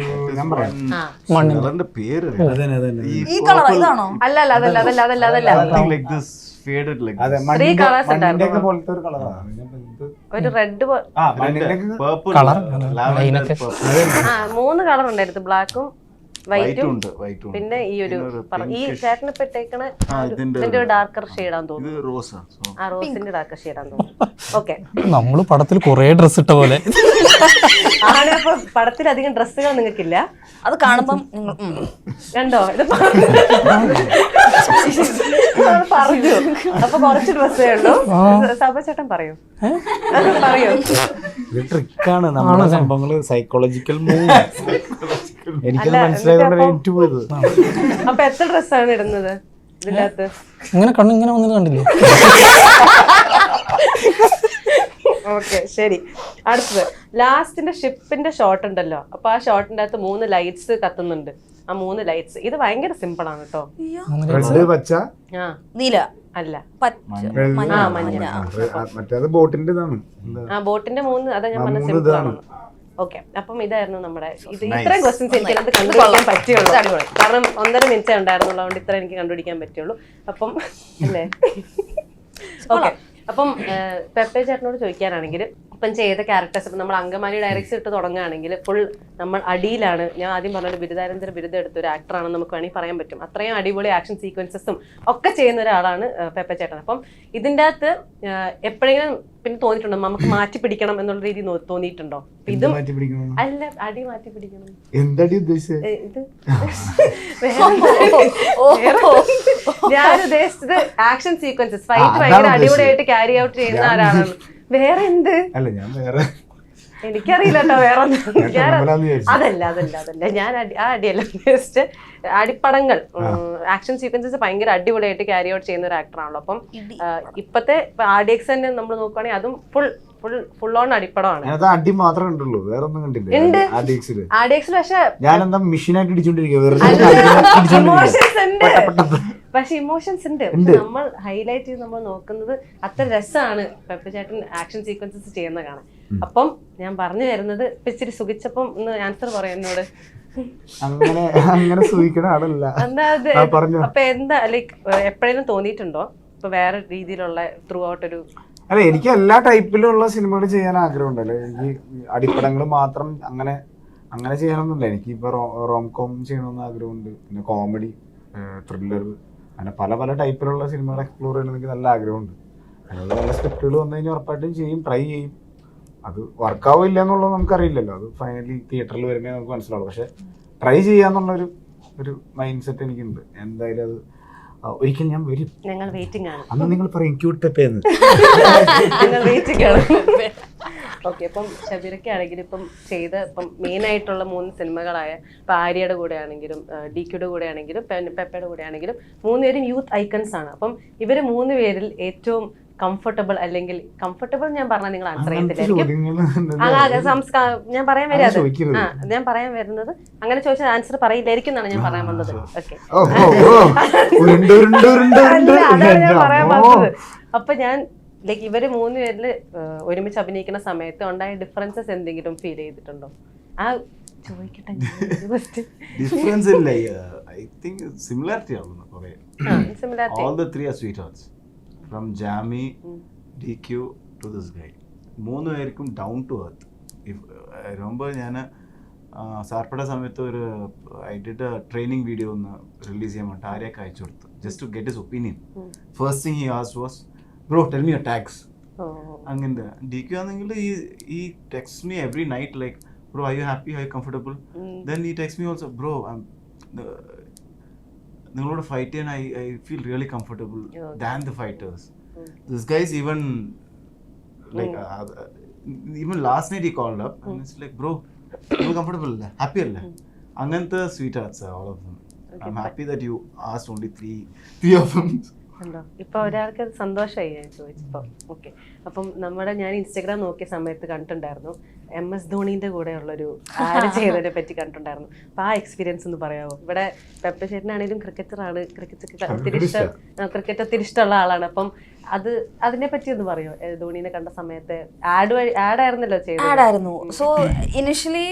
റെഡ് 3 കളർ ഉണ്ടായിരുന്നു, ബ്ലാക്കും വൈറ്റും ഉണ്ട്, വൈറ്റും ഉണ്ട്. പിന്നെ ഈ ഒരു ഈ ചേട്ടന് ഇപ്പൊ ഇട്ടേക്കണ ഇതിന്റെ ഇതിന്റെ ഒരു ഡാർക്കർ ഷെയ്ഡാന്ന് തോന്നുന്നു. ഇത് റോസാ. ആ റോസിന്റെ ഡാർക്കർ ഷെയ്ഡാന്ന് തോന്നുന്നു. ഓക്കെ, നമ്മള് പടത്തിൽ കുറേ ഡ്രസ് ഇട്ട പോലെ. ആണ്. അപ്പൊ പടത്തിലധികം ഡ്രസ്സുകൾ നിങ്ങൾക്കില്ല, അത് കാണുമ്പം നിങ്ങൾ കണ്ടോ? ഇത് പറഞ്ഞു. അപ്പൊ കുറച്ച് ഡ്രസ്സേ ഉള്ളൂ. സബചേട്ടൻ പറയൂ, പറയൂ. ഇത് ട്രിക്കാണ്, നമ്മുടെ സംഭവങ്ങള് സൈക്കോളജിക്കൽ മൂവ്. എനിക്കത് മനസ്സിലായതുകൊണ്ട് എനിക്ക് പോയത്. അപ്പൊ എത്ര ഡ്രസ്സാണ് ഇടുന്നത് ഇതിനകത്ത്? ഇങ്ങനെ കണ്ണിങ്ങനെ വന്നത് കണ്ടില്ലേ? ഓക്കെ, ശരി. അടുത്തത് ലാസ്റ്റിന്റെ ഷിപ്പിന്റെ ഷോട്ട് ഉണ്ടല്ലോ. അപ്പൊ ആ ഷോട്ടിന്റെ അകത്ത് 3 ലൈറ്റ്സ് കത്തുന്നുണ്ട്. ആ 3 ലൈറ്റ്സ് ഇത് ഭയങ്കര സിമ്പിൾ ആണ് കേട്ടോ. റെഡ്, പച്ച, ആ നീല അല്ല, മഞ്ഞ. മറ്റേത് ബോട്ടിന്റെ ഇതാണ്. ആ ബോട്ടിന്റെ 3, അതാ ഞാൻ പറഞ്ഞ സിമ്പിൾ ആണ്. ഓക്കെ, അപ്പം ഇതായിരുന്നു നമ്മുടെ ഇത്. ഇത്രയും ക്വസ്റ്റ്യൻസ് എനിക്ക് അതിനകത്ത് കണ്ടുപിടിക്കാൻ പറ്റുള്ളൂ, കാരണം 1.5 മിനിറ്റ് ഉണ്ടായിരുന്നുള്ളൂ. അതുകൊണ്ട് ഇത്ര എനിക്ക് കണ്ടുപിടിക്കാൻ പറ്റുള്ളൂ. അപ്പം അല്ലേ? ഓക്കെ, അപ്പം പെപ്പെ ചേട്ടനോട് ചോദിക്കാനാണെങ്കിൽ ഇപ്പം ചെയ്ത ക്യാരക്ടേഴ്സ് ഇപ്പം നമ്മൾ അങ്കമാലി ഡയറക്ട്സ് ഇട്ട് തുടങ്ങുകയാണെങ്കിൽ ഫുൾ നമ്മൾ അടിയിലാണ്. ഞാൻ ആദ്യം പറഞ്ഞ ബിരുദാനന്തര ബിരുദം എടുത്ത ഒരു ആക്ടറാണെന്ന് നമുക്ക് വേണമെങ്കിൽ പറയാൻ പറ്റും. അത്രയും അടിപൊളി ആക്ഷൻ സീക്വൻസസും ഒക്കെ ചെയ്യുന്ന ഒരാളാണ് പെപ്പെ ചേട്ടൻ. അപ്പം ഇതിൻ്റെ അകത്ത് എപ്പോഴെങ്കിലും പിന്നെ തോന്നിയിട്ടുണ്ടോ നമുക്ക് മാറ്റി പിടിക്കണം എന്നുള്ള രീതി തോന്നിയിട്ടുണ്ടോ? ഇതും അല്ല, അടി മാറ്റി പിടിക്കണം. എന്തടി ഉദ്ദേശിച്ചത്? ഇത് ഞാൻ ഉദ്ദേശിച്ചത് ആക്ഷൻ സീക്വൻസസ്, ഫൈറ്റ് ഭയങ്കര അടിപൊളിയായിട്ട് ക്യാരി ഔട്ട് ചെയ്യുന്ന ആരാണ്. വേറെ എന്ത്? അല്ല, ഞാൻ വേറെ എനിക്കറിയില്ല കേട്ടോ. വേറെ അതല്ല അതല്ല അതല്ല ഞാൻ ആ അടിയല്ല ഉദ്ദേശിച്ച്. അടിപ്പടങ്ങൾ, ആക്ഷൻ സീക്വൻസസ് ഭയങ്കര അടിപൊളിയായിട്ട് ക്യാരി ഔട്ട് ചെയ്യുന്ന ഒരു ആക്ടറാണല്ലോ. അപ്പം ഇപ്പത്തെ RDX തന്നെ നമ്മൾ നോക്കുവാണെങ്കിൽ അതും ഫുൾ ഓൺ അടിപ്പടമാണ്. അടി മാത്രമേ കണ്ടുള്ളൂ, വേറെ ഒന്നും കണ്ടില്ല. RDX പക്ഷെ ഞാൻ എന്താ മെഷീനായിട്ട് ഇടിച്ചോണ്ടിരിക്കുക. പക്ഷെ ഇമോഷൻസ് ഉണ്ട്. നമ്മൾ ഹൈലൈറ്റ് ചെയ്ത് നമ്മൾ നോക്കുന്നത് അത്ര രസമാണ് പെപ്പെ ചേട്ടൻ ആക്ഷൻ സീക്വൻസസ് ചെയ്യുന്ന കാണാൻ. അപ്പം ഞാൻ പറഞ്ഞു വരുന്നത് ഇപ്പൊ ഇച്ചിരി സുഖിച്ചപ്പം ഒന്ന് ആൻസർ പറയാം എന്നോട്. അങ്ങനെ സൂചിക്കണ ആളല്ല. അപ്പൊ എന്താ ലൈക്ക് എപ്പോഴേലും തോന്നിയിട്ടുണ്ടോ ഇപ്പൊ വേറെ രീതിയിലുള്ള ത്രൂ ഔട്ട് ഒരു? അല്ല, എനിക്ക് എല്ലാ ടൈപ്പിലുള്ള സിനിമകൾ ചെയ്യാൻ ആഗ്രഹമുണ്ടല്ലോ. എനിക്ക് അടിപ്പടങ്ങൾ മാത്രം അങ്ങനെ ചെയ്യാനൊന്നുമില്ല. എനിക്ക് ഇപ്പൊ റോംകോം ചെയ്യണമെന്ന് ആഗ്രഹമുണ്ട്. പിന്നെ കോമഡി, ത്രില്ലർ, അങ്ങനെ പല ടൈപ്പിലുള്ള സിനിമകൾ എക്സ്പ്ലോർ ചെയ്യണമെന്ന് എനിക്ക് നല്ല ആഗ്രഹമുണ്ട്. അതിനുള്ള നല്ല സ്ക്രിപ്റ്റുകൾ വന്നു കഴിഞ്ഞാൽ ഉറപ്പായിട്ടും ചെയ്യും, ട്രൈ ചെയ്യും. അത് വർക്കാവില്ല എന്നുള്ളത് നമുക്കറിയില്ലല്ലോ. അത് ഫൈനലി തിയേറ്ററിൽ വരുമ്പോൾ നമുക്ക് മനസ്സിലാവുള്ളൂ. പക്ഷെ ട്രൈ ചെയ്യാന്നുള്ളൊരു മൈൻഡ് സെറ്റ് എനിക്കുണ്ട്. എന്തായാലും അത് ഒരിക്കൽ ഞാൻ വരും. ഞങ്ങൾ വെയിറ്റിംഗ് ആണ്. അന്ന് നിങ്ങൾ പറയും ക്യൂട്ട് പെപ്പേന്ന്. ഞങ്ങൾ വെയിറ്റിംഗ് ആണ്. ഓക്കെ, ഇപ്പം ഷബീറയ്ക്ക് ആണെങ്കിൽ ഇപ്പം മെയിൻ ആയിട്ടുള്ള 3 സിനിമകളായ ഇപ്പം ആര്യയുടെ കൂടെ ആണെങ്കിലും DQയുടെ കൂടെ ആണെങ്കിലും പെപ്പയുടെ കൂടെ ആണെങ്കിലും 3 പേരും യൂത്ത് ഐക്കൺസ് ആണ്. അപ്പം ഇവർ 3 പേരിൽ ഏറ്റവും കംഫർട്ടബിൾ, അല്ലെങ്കിൽ കംഫർട്ടബിൾ ഞാൻ പറഞ്ഞാൽ നിങ്ങൾ ആൻസർ ചെയ്യത്തില്ലായിരിക്കും. ഞാൻ പറയാൻ വരുന്നത് അങ്ങനെ ചോദിച്ചാൽ ആൻസർ പറയില്ലായിരിക്കും എന്നാണ് ഞാൻ പറയാൻ വന്നത്. ഓക്കെ, അതാണ് ഞാൻ പറയാൻ വന്നത്. അപ്പൊ ഞാൻ ലൈക്ക് ഇവര് 3 പേരിൽ ഒരുമിച്ച് അഭിനയിക്കുന്ന സമയത്ത് ഉണ്ടായ ഡിഫറൻസസ് എന്തെങ്കിലും ഫീൽ ചെയ്തിട്ടുണ്ടോ? ആ ചോദിക്കട്ടെ. ഡിഫറൻസ് ഇല്ല, ഐ തിങ്ക് സിമിലാരിറ്റി ആണ് കുറേ. All the 3 are sweethearts. From Jamie, DQ to this guy. 3 പേർക്കും ഡൗൺ ടു എർത്ത്. വരുമ്പോൾ ഞാൻ സാർപ്പട സമയത്ത് ഐ ഡിഡ് ട്രെയിനിങ് വീഡിയോ ഒന്ന് റിലീസ് ചെയ്യാൻ വേണ്ടി ആരെയൊക്കെ അയച്ചു കൊടുത്തു, just to get his opinion. First thing he asked was, bro tell me your tags. അങ്ങനത്തെ DQ ആണെങ്കിൽ ഈ text me every night like, bro are you happy, are you comfortable. Then ഈ ടെക്സ്റ്റ് മീ ഓൾസോ, ബ്രോ നിങ്ങളോട് fight ചെയ്യാൻ I feel really comfortable than the fighters. This guys even like even last night he called up and it's like, bro നിങ്ങൾ comfortable അല്ലേ, happy അല്ലേ? അങ്ങനത്തെ sweet hearts all of them. I am happy that you asked only 3 of them. ഇപ്പൊ ഒരാൾക്ക് അത് സന്തോഷമായി ഞാൻ ചോദിച്ചപ്പോ. ഓക്കെ, അപ്പം ഞാൻ ഇൻസ്റ്റാഗ്രാം നോക്കിയ സമയത്ത് കണ്ടിട്ടുണ്ടായിരുന്നു MS ധോണിന്റെ കൂടെ ഉള്ളൊരു ആഡ് ചെയ്തതിനെ പറ്റി കണ്ടിട്ടുണ്ടായിരുന്നു. അപ്പൊ ആ എക്സ്പീരിയൻസ് ഒന്ന് പറയാമോ? ഇവിടെ പെപ്പെ ചേട്ടനാണെങ്കിലും ക്രിക്കറ്ററാണ്, ക്രിക്കറ്റ് ഒത്തിരി ഇഷ്ടമുള്ള ആളാണ്. അപ്പം അതിനെ പറ്റി ഒന്ന് പറയോ? ധോണിനെ കണ്ട സമയത്ത് ആഡായിരുന്നല്ലോ ചെയ്തത്. ആഡായിരുന്നു. സോ ഇനിഷ്യലി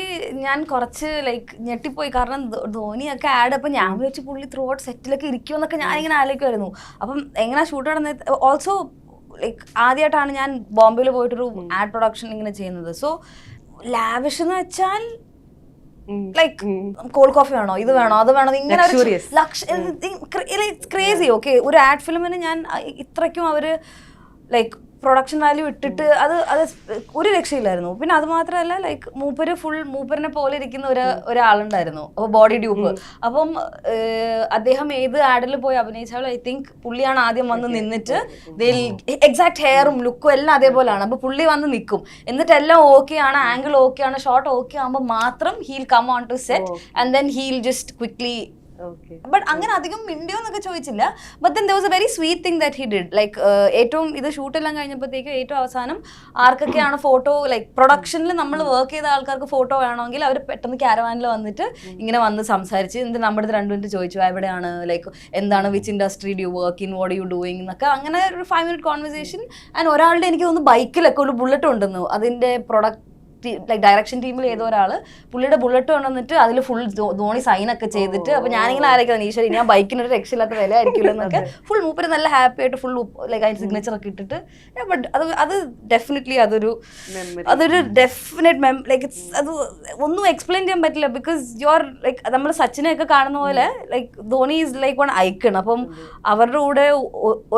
ഞാൻ കുറച്ച് ലൈക്ക് ഞെട്ടിപ്പോയി, കാരണം ധോണിയൊക്കെ ആഡ്. അപ്പം ഞാൻ വിചാരിച്ചു പുള്ളി ത്രൂ ഔട്ട് സെറ്റിലൊക്കെ ഇരിക്കുമെന്നൊക്കെ ഞാനിങ്ങനെ ആലോചിക്കുമായിരുന്നു. അപ്പം എങ്ങനെ ഷൂട്ട് നടന്നത്, ഓൾസോ ലൈക്ക് ആദ്യമായിട്ടാണ് ഞാൻ ബോംബെയിൽ പോയിട്ടൊരു ആഡ് പ്രൊഡക്ഷൻ ഇങ്ങനെ ചെയ്യുന്നത്. സോ ലാവിഷ് എന്ന് വെച്ചാൽ ലൈക്ക് കോൾഡ് കോഫി വേണോ, ഇത് വേണോ, അത് വേണോ, ഇങ്ങനെ ക്രേസി. ഓക്കെ, ഒരു ആഡ് ഫിലിമിന് ഞാൻ ഇത്രയ്ക്കും അവര് ലൈക്ക് പ്രൊഡക്ഷൻ വാല്യൂ ഇട്ടിട്ട് അത് ഒരു രക്ഷയില്ലായിരുന്നു. പിന്നെ അത് മാത്രമല്ല ലൈക്ക് മൂപ്പരിനെ പോലെ ഇരിക്കുന്ന ഒരാളുണ്ടായിരുന്നു, ബോഡി ഡ്യൂപ്പ്. അപ്പം അദ്ദേഹം ഏത് ആഡിൽ പോയി അഭിനയിച്ചാലും ഐ തിങ്ക് പുള്ളിയാണ് ആദ്യം വന്ന് നിന്നിട്ട് എക്സാക്ട് ഹെയറും ലുക്കും എല്ലാം അതേപോലെയാണ്. അപ്പൊ പുള്ളി വന്ന് നിൽക്കും, എന്നിട്ട് എല്ലാം ഓക്കെ ആണ്, ആംഗിൾ ഓക്കെ ആണ്, ഷോട്ട് ഓക്കെ ആകുമ്പോൾ മാത്രം he'll come on to set and then he'll just quickly. But അങ്ങനെ അധികം മിണ്ടിയോ എന്നൊക്കെ ചോദിച്ചില്ല. But then there was a very sweet thing that he did. Like ഏറ്റവും ഇത് ഷൂട്ടെല്ലാം കഴിഞ്ഞപ്പോഴത്തേക്കും ഏറ്റവും അവസാനം ആർക്കൊക്കെയാണ് ഫോട്ടോ, ലൈക്ക് പ്രൊഡക്ഷനിൽ നമ്മൾ വർക്ക് ചെയ്ത ആൾക്കാർക്ക് ഫോട്ടോ വേണമെങ്കിൽ അവർ പെട്ടെന്ന് ക്യാരവാനിൽ വന്നിട്ട് ഇങ്ങനെ വന്ന് സംസാരിച്ച് എന്നിട്ട് നമ്മുടെ അടുത്ത് 2 മിനിറ്റ് ചോദിച്ചു എവിടെയാണ്, ലൈക്ക് എന്താണ്, which industry do you work in, what you doing എന്നൊക്കെ. അങ്ങനെ ഒരു 5 മിനിറ്റ് കോൺവെർസേഷൻ. ആൻഡ് ഒരാളുടെ എനിക്ക് തോന്നുന്നു ബൈക്കിലൊക്കെ ഒരു ബുള്ളറ്റ് ഉണ്ടെന്നു, അതിൻ്റെ പ്രൊഡക്റ്റ് ലൈക്ക് ഡയറക്ഷൻ ടീമിൽ ഏതോ ഒരാള് പുള്ളിയുടെ ബുള്ളറ്റ് കൊണ്ടുവന്നിട്ട് അതിൽ ഫുൾ ധോണി സൈനൊക്കെ ചെയ്തിട്ട്. അപ്പൊ ഞാനിങ്ങനെ ആലോചിക്കുന്നത് ഈശ്വരി ഞാൻ ബൈക്കിനൊരു രക്ഷയില്ലാത്ത വില ആയിരിക്കില്ല എന്നൊക്കെ. ഫുൾ മൂപ്പര് നല്ല ഹാപ്പി ആയിട്ട് ഫുൾ ലൈക്ക് അതിന് സിഗ്നേച്ചർ ഒക്കെ ഇട്ടിട്ട്. ബട്ട് അത് ഡെഫിനറ്റ്ലി അതൊരു ഡെഫിനറ്റ് ലൈക്ക് അത് ഒന്നും എക്സ്പ്ലെയിൻ ചെയ്യാൻ പറ്റില്ല. ബിക്കോസ് യു ആർ ലൈക്ക് നമ്മൾ സച്ചിനെയൊക്കെ കാണുന്ന പോലെ like Dhoni is like one icon. അപ്പം അവരുടെ കൂടെ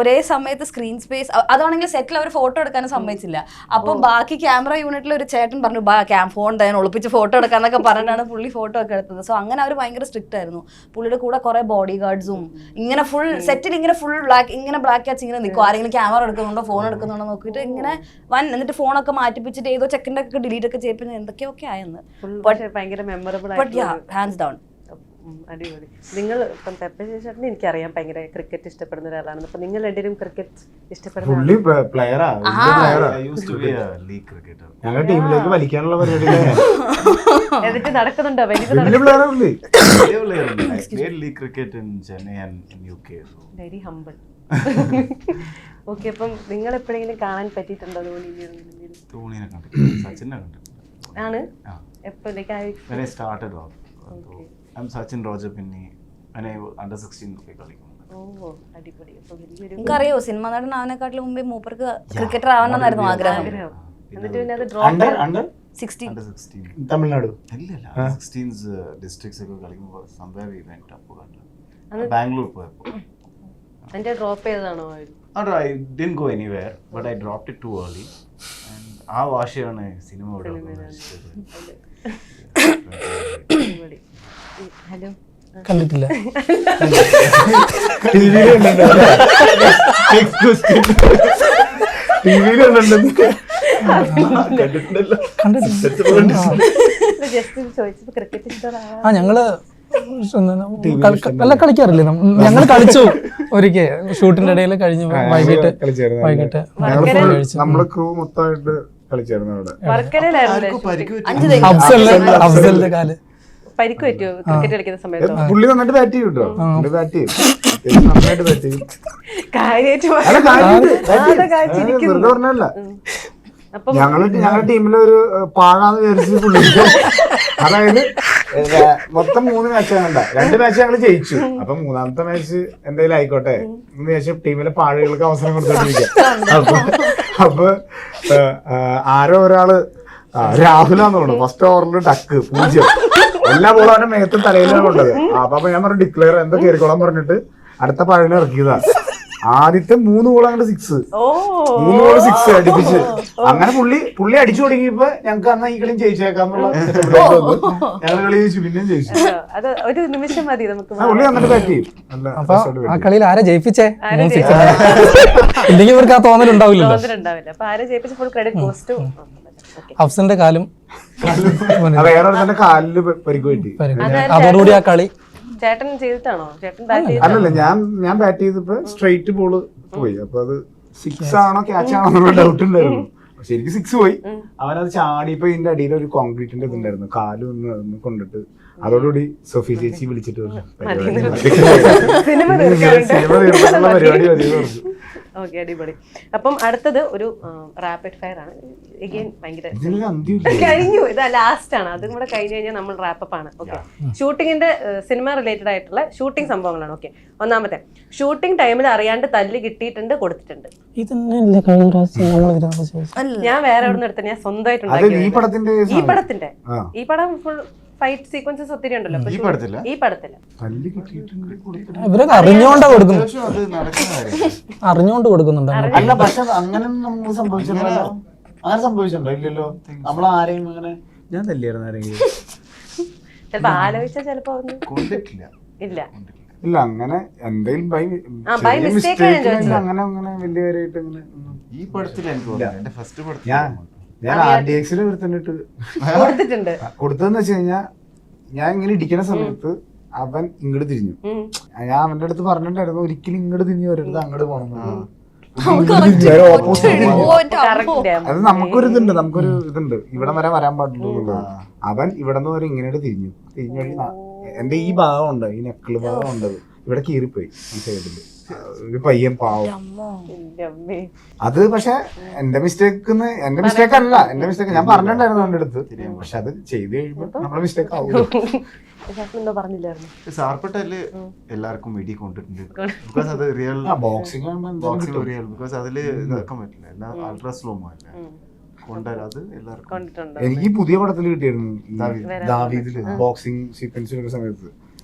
ഒരേ സമയത്ത് സ്ക്രീൻ സ്പേസ്, അതാണെങ്കിൽ സെറ്റിൽ അവർ ഫോട്ടോ എടുക്കാനും സമ്മതിച്ചില്ല. അപ്പം ബാക്കി ക്യാമറ യൂണിറ്റിൽ ഒരു ചേട്ടൻ പറഞ്ഞു ഫോൺ തന്നെ ഒളിപ്പിച്ച് ഫോട്ടോ എടുക്കാന്നൊക്കെ പറഞ്ഞിട്ടാണ് പുള്ളി ഫോട്ടോ ഒക്കെ എടുത്തത്. സോ അങ്ങനെ അവർ ഭയങ്കര സ്ട്രിക്റ്റ് ആയിരുന്നു. പുള്ളിയുടെ കൂടെ കുറെ ബോഡി ഗാർഡ്സും ഇങ്ങനെ ഫുൾ സെറ്റിൽ ഇങ്ങനെ ഫുൾ ബ്ലാക്ക് ക്യാറ്റ്സ് ഇങ്ങനെ നിൽക്കും. ആരെങ്കിലും ക്യാമറ എടുക്കുന്നുണ്ടോ ഫോൺ എടുക്കുന്നുണ്ടോ നോക്കിയിട്ട് ഇങ്ങനെ എന്നിട്ട് ഫോണൊക്കെ മാറ്റിപ്പിച്ചിട്ട് ഏതോ ചെക്കൻ്റെ ഒക്കെ ഡിലീറ്റ് ഒക്കെ ചെയ്യിപ്പിച്ച് എന്തൊക്കെയൊക്കെ ആയെന്ന്. ഭയങ്കര മെമ്മറബിൾ ഹാൻഡ്സ് ഡൗൺ. അടിപൊളി. നിങ്ങൾ ഇപ്പം പെപ്പ ചേട്ടനെ എനിക്കറിയാം ഭയങ്കര ക്രിക്കറ്റ് ഇഷ്ടപ്പെടുന്ന ഒരാളാണ്. അപ്പൊ നിങ്ങൾ രണ്ടുപേരും ക്രിക്കറ്റ് ഇഷ്ടപ്പെടുന്ന ഞങ്ങളുടെ ടീമിലേക്ക് വലിക്കാനുള്ള പരിപാടി എന്നിട്ട് നടക്കുന്നുണ്ടോ? Very humble. ഓക്കെ, അപ്പം നിങ്ങൾ എപ്പോഴെങ്കിലും കാണാൻ പറ്റിയിട്ടുണ്ടോ ധോണിനെ? ആണ് എപ്പോഴേക്കും? I'm Sachin Roger Pinni and I under 16 ഒക്കെ കളിക്കുന്നുണ്ട്. നിങ്ങൾക്കറിയോ സിനിമ നടൻ ആവനെക്കാട്ടിലും മുമ്പേ മൂപ്പർക്ക് ക്രിക്കറ്റർ ആവണമെന്നായിരുന്നു ആഗ്രഹം. എന്നിട്ട് പിന്നെ അത് ഡ്രോപ്പ് 16 തമിഴ്നാട് ഇല്ല 16 ഡിസ്ട്രിക്ട്സ് ഒക്കെ കളിക്കുമ്പോൾ സംഭവ ഇവന്റ് അപ്പോൾ കണ്ടു ബാംഗ്ലൂർ പോയപ്പോൾ. അതിന്റെ ഡ്രോപ്പ് ചെയ്തതാണോ? I didn't go anywhere but I dropped it too early and ആ വാശിയാണ് സിനിമ ഹലോ കണ്ടിട്ടില്ല. ഞങ്ങള് കളിക്കാറില്ലേ? ഞങ്ങൾ കളിച്ചു ഒരിക്കൽ ഷൂട്ടിന്റെ ഇടയിൽ കഴിഞ്ഞു വൈകിട്ട് നമ്മള് ക്രൂ മൊത്തമായിട്ട് കളിച്ചായിരുന്നു അവിടെ. അഫ്സലിന്റെ കാല് പരിക്ക് പറ്റുമോ ക്രിക്കറ്റ് കളിക്കുന്ന സമയത്ത്? പുള്ളി നന്നായിട്ട് ബാറ്റ് ചെയ്യും കേട്ടോ. പുള്ളി ബാറ്റ് ചെയ്യും, നന്നായിട്ട് ബാറ്റ് ചെയ്യും. വെറുതെ പറഞ്ഞല്ല. ഞങ്ങളുടെ ടീമിലെ ഒരു പാഴാന്ന് വിചാരിച്ച് പുള്ളി, അതായത് മൊത്തം 3 മാച്ചാണ് കണ്ട. 2 മാച്ച് ഞങ്ങൾ ജയിച്ചു. അപ്പൊ 3ാമത്തെ മാച്ച് എന്തായാലും ആയിക്കോട്ടെ എന്ന് വിചാരിച്ച ടീമിലെ പാഴുകൾക്ക് അവസരം കൊടുത്തോണ്ടിരിക്കാം. അപ്പൊ ആരോ ഒരാള് രാഹുലാന്ന് തോന്നുന്നു ഫസ്റ്റ് ഓവറിൽ ടക്ക് 0 എല്ലാ ബോളും അവന്റെ മേത്തും തലയിലാണ് കൊണ്ടത്. അപ്പൊ ഞാൻ പറഞ്ഞു ഡിക്ലെയർ എന്താ കയറിക്കോളാൻ പറഞ്ഞിട്ട് അടുത്ത പഴയിൽ ഇറക്കിയതാ. ആദ്യത്തെ 3 ബോൾ അങ്ങോട്ട് 6, 3 ബോൾ 6 അടിപ്പിച്ച്. അങ്ങനെ പുള്ളി അടിച്ചു തുടങ്ങിയപ്പോ ഞങ്ങൾക്ക് അന്ന് ഈ കളിയും ജയിച്ചേക്കാന്നുള്ള ഞങ്ങൾ കളി ജയിച്ചു, പിന്നെയും ജയിച്ചു. ഒരു നിമിഷം മതി നമുക്ക്. പുള്ളി നന്നായിട്ട് ബാറ്റ് ചെയ്യും. അപ്പൊ ആ കളിയിൽ ആരെ ജയിപ്പിച്ചേ? ഇല്ലെങ്കിൽ ഇവർക്ക് ആ തോന്നലുണ്ടാവില്ലല്ലോ. അപ്പൊ ആരെ ജയിപ്പിച്ച ഫുൾ ക്രെഡിറ്റ് ഗോസ് ടു അഫ്സലിന്റെ കാലും വേറെ കാലില് പരിക്ക് പറ്റി. അതോടുകൂടി ആ കളി ചേട്ടൻ ചെയ്തിട്ടാണോ? ചേട്ടൻ അല്ലല്ല, ഞാൻ ബാറ്റ് ചെയ്തപ്പോ സ്ട്രെയിറ്റ് ബോള് പോയി. അപ്പൊ അത് 6 ആണോ ക്യാച്ച് ആണോ എന്നുള്ള ഡൗട്ട് ഉണ്ടായിരുന്നു. ശരിക്കും 6 പോയി. അവനത് ചാടിയപ്പോ ഇതിന്റെ അടിയിൽ ഒരു കോൺക്രീറ്റിന്റെ ഇതുണ്ടായിരുന്നു, കാലും ഒന്ന് കൊണ്ടിട്ട്. അതോടുകൂടി സോഫി ചേച്ചി വിളിച്ചിട്ട് സിനിമ തീർക്കാനുള്ള പരിപാടി മതി. ഓക്കെ, അടിപൊളി. അപ്പം അടുത്തത് ഒരു റാപ്പിഡ് ഫയർ ആണ്. എഗെയിൻ ഭയങ്കര കഴിഞ്ഞു, ഇത് ലാസ്റ്റ് ആണ്. അതും കൂടെ കഴിഞ്ഞ് കഴിഞ്ഞാൽ നമ്മൾ റാപ്പപ്പ് ആണ്. ഓക്കെ, ഷൂട്ടിങ്ങിന്റെ സിനിമ റിലേറ്റഡ് ആയിട്ടുള്ള ഷൂട്ടിംഗ് സംഭവങ്ങളാണ്. ഓക്കെ, ഒന്നാമത്തെ ഷൂട്ടിംഗ് ടൈമിൽ അറിയാണ്ട് തല്ല് കിട്ടിയിട്ടുണ്ട്, കൊടുത്തിട്ടുണ്ട്. ഞാൻ വേറെ എവിടെ നിന്ന് എടുത്ത, ഞാൻ സ്വന്തമായിട്ട് ഈ പടം ഫുൾ ഫൈറ്റ് സീക്വൻസസ് ഒത്തിരി ഉണ്ടല്ലോ. ഈ പടത്തില്ല ഈ പടത്തില് തല്ല് കിട്ടിയിട്ടുണ്ട് കൊടുത്തിട്ടുണ്ട്. ഇവരൊക്കെ അറിഞ്ഞുകൊണ്ടാ കൊടുക്കുന്നു, അത്യാവശ്യം അത് നടക്കുന്ന കാര്യം. അറിഞ്ഞുകൊണ്ട് കൊടുക്കുന്നുണ്ട്. അല്ല പക്ഷെ അങ്ങനെ നമുക്ക് സംഭവിച്ചിട്ടുണ്ടല്ലോ. അങ്ങനെ സംഭവിച്ചിട്ടുണ്ടോ? ഇല്ലല്ലോ. നമ്മൾ ആരെയും അങ്ങനെ ഞാൻ തല്ലിയായിരുന്നു ആരെങ്കിലും? ചിലപ്പോ ആലോചിച്ചാൽ ചിലപ്പോ ഒന്നും കൊണ്ടിട്ടില്ല. ഇല്ല. ഇല്ല അങ്ങനെ എന്തെങ്കിലും by mistake ആണ് ഞാൻ ചോദിച്ചത്. അങ്ങനെ അങ്ങനെ വലിയ കാര്യമായിട്ട് അങ്ങനെ ഒന്നും. ഈ പടത്തിൽ എനിക്ക് തോന്നുന്നു എന്റെ ഫസ്റ്റ് പടത്തിൽ ഞാൻ RDX ഒരുത്തന്നിട്ട് കൊടുത്തിട്ടുണ്ട്. കൊടുത്തതെന്ന് വെച്ച് കഴിഞ്ഞാൽ ഞാൻ ഇങ്ങനെ ഇടിക്കുന്ന സമയത്ത് അവൻ ഇങ്ങോട്ട് തിരിഞ്ഞു. ഞാൻ അവന്റെ അടുത്ത് പറഞ്ഞിട്ടുണ്ടായിരുന്നു ഒരിക്കലും ഇങ്ങോട്ട് തിരിഞ്ഞു വരരുത്, അങ്ങോട്ട് പോകണം. അത് നമുക്കൊരു ഇതുണ്ട് ഇവിടെ വരെ വരാൻ പാടുള്ളൂ എന്നുള്ളത്. അവൻ ഇവിടെ നിന്ന് വരെ ഇങ്ങനെ തിരിഞ്ഞു വഴി എന്റെ ഈ ഭാഗം ഉണ്ട്, ഈ നെക്കിള് ഭാഗം ഉണ്ട്, ഇവിടെ കീറിപ്പോയി ഈ സൈഡില്. ഒരു പയ്യൻ പാവം. അത് പക്ഷെ എന്റെ മിസ്റ്റേക്ക് അല്ല, എന്റെ മിസ്റ്റേക്ക് ഞാൻ പറഞ്ഞിട്ടുണ്ടായിരുന്നു അവന്റെ അടുത്ത്. പക്ഷെ അത് ചെയ്ത് കഴിയുമ്പോ നമ്മളെ മിസ്റ്റേക്ക് ആവും. എന്തോ പറഞ്ഞില്ലായിരുന്നു. സാർപ്പെട്ടല് എല്ലാവർക്കും വെടി കൊണ്ടിട്ടുണ്ട്. ബിക്കോസ് അത് റിയൽ ബോക്സിംഗ് റിയൽ. ബിക്കോസ് അതില് ഇതാക്കാൻ പറ്റില്ല, എല്ലാം അൾട്രാ സ്ലോ അല്ല കൊണ്ടുവരാം. അത് എല്ലാവർക്കും കൊണ്ടിട്ടുണ്ട്. എനിക്ക് പുതിയ പടത്തിൽ കിട്ടിയായിരുന്നു ദാവീദില് ബോക്സിംഗ് സീക്വൻസിന്റെ സമയത്ത്.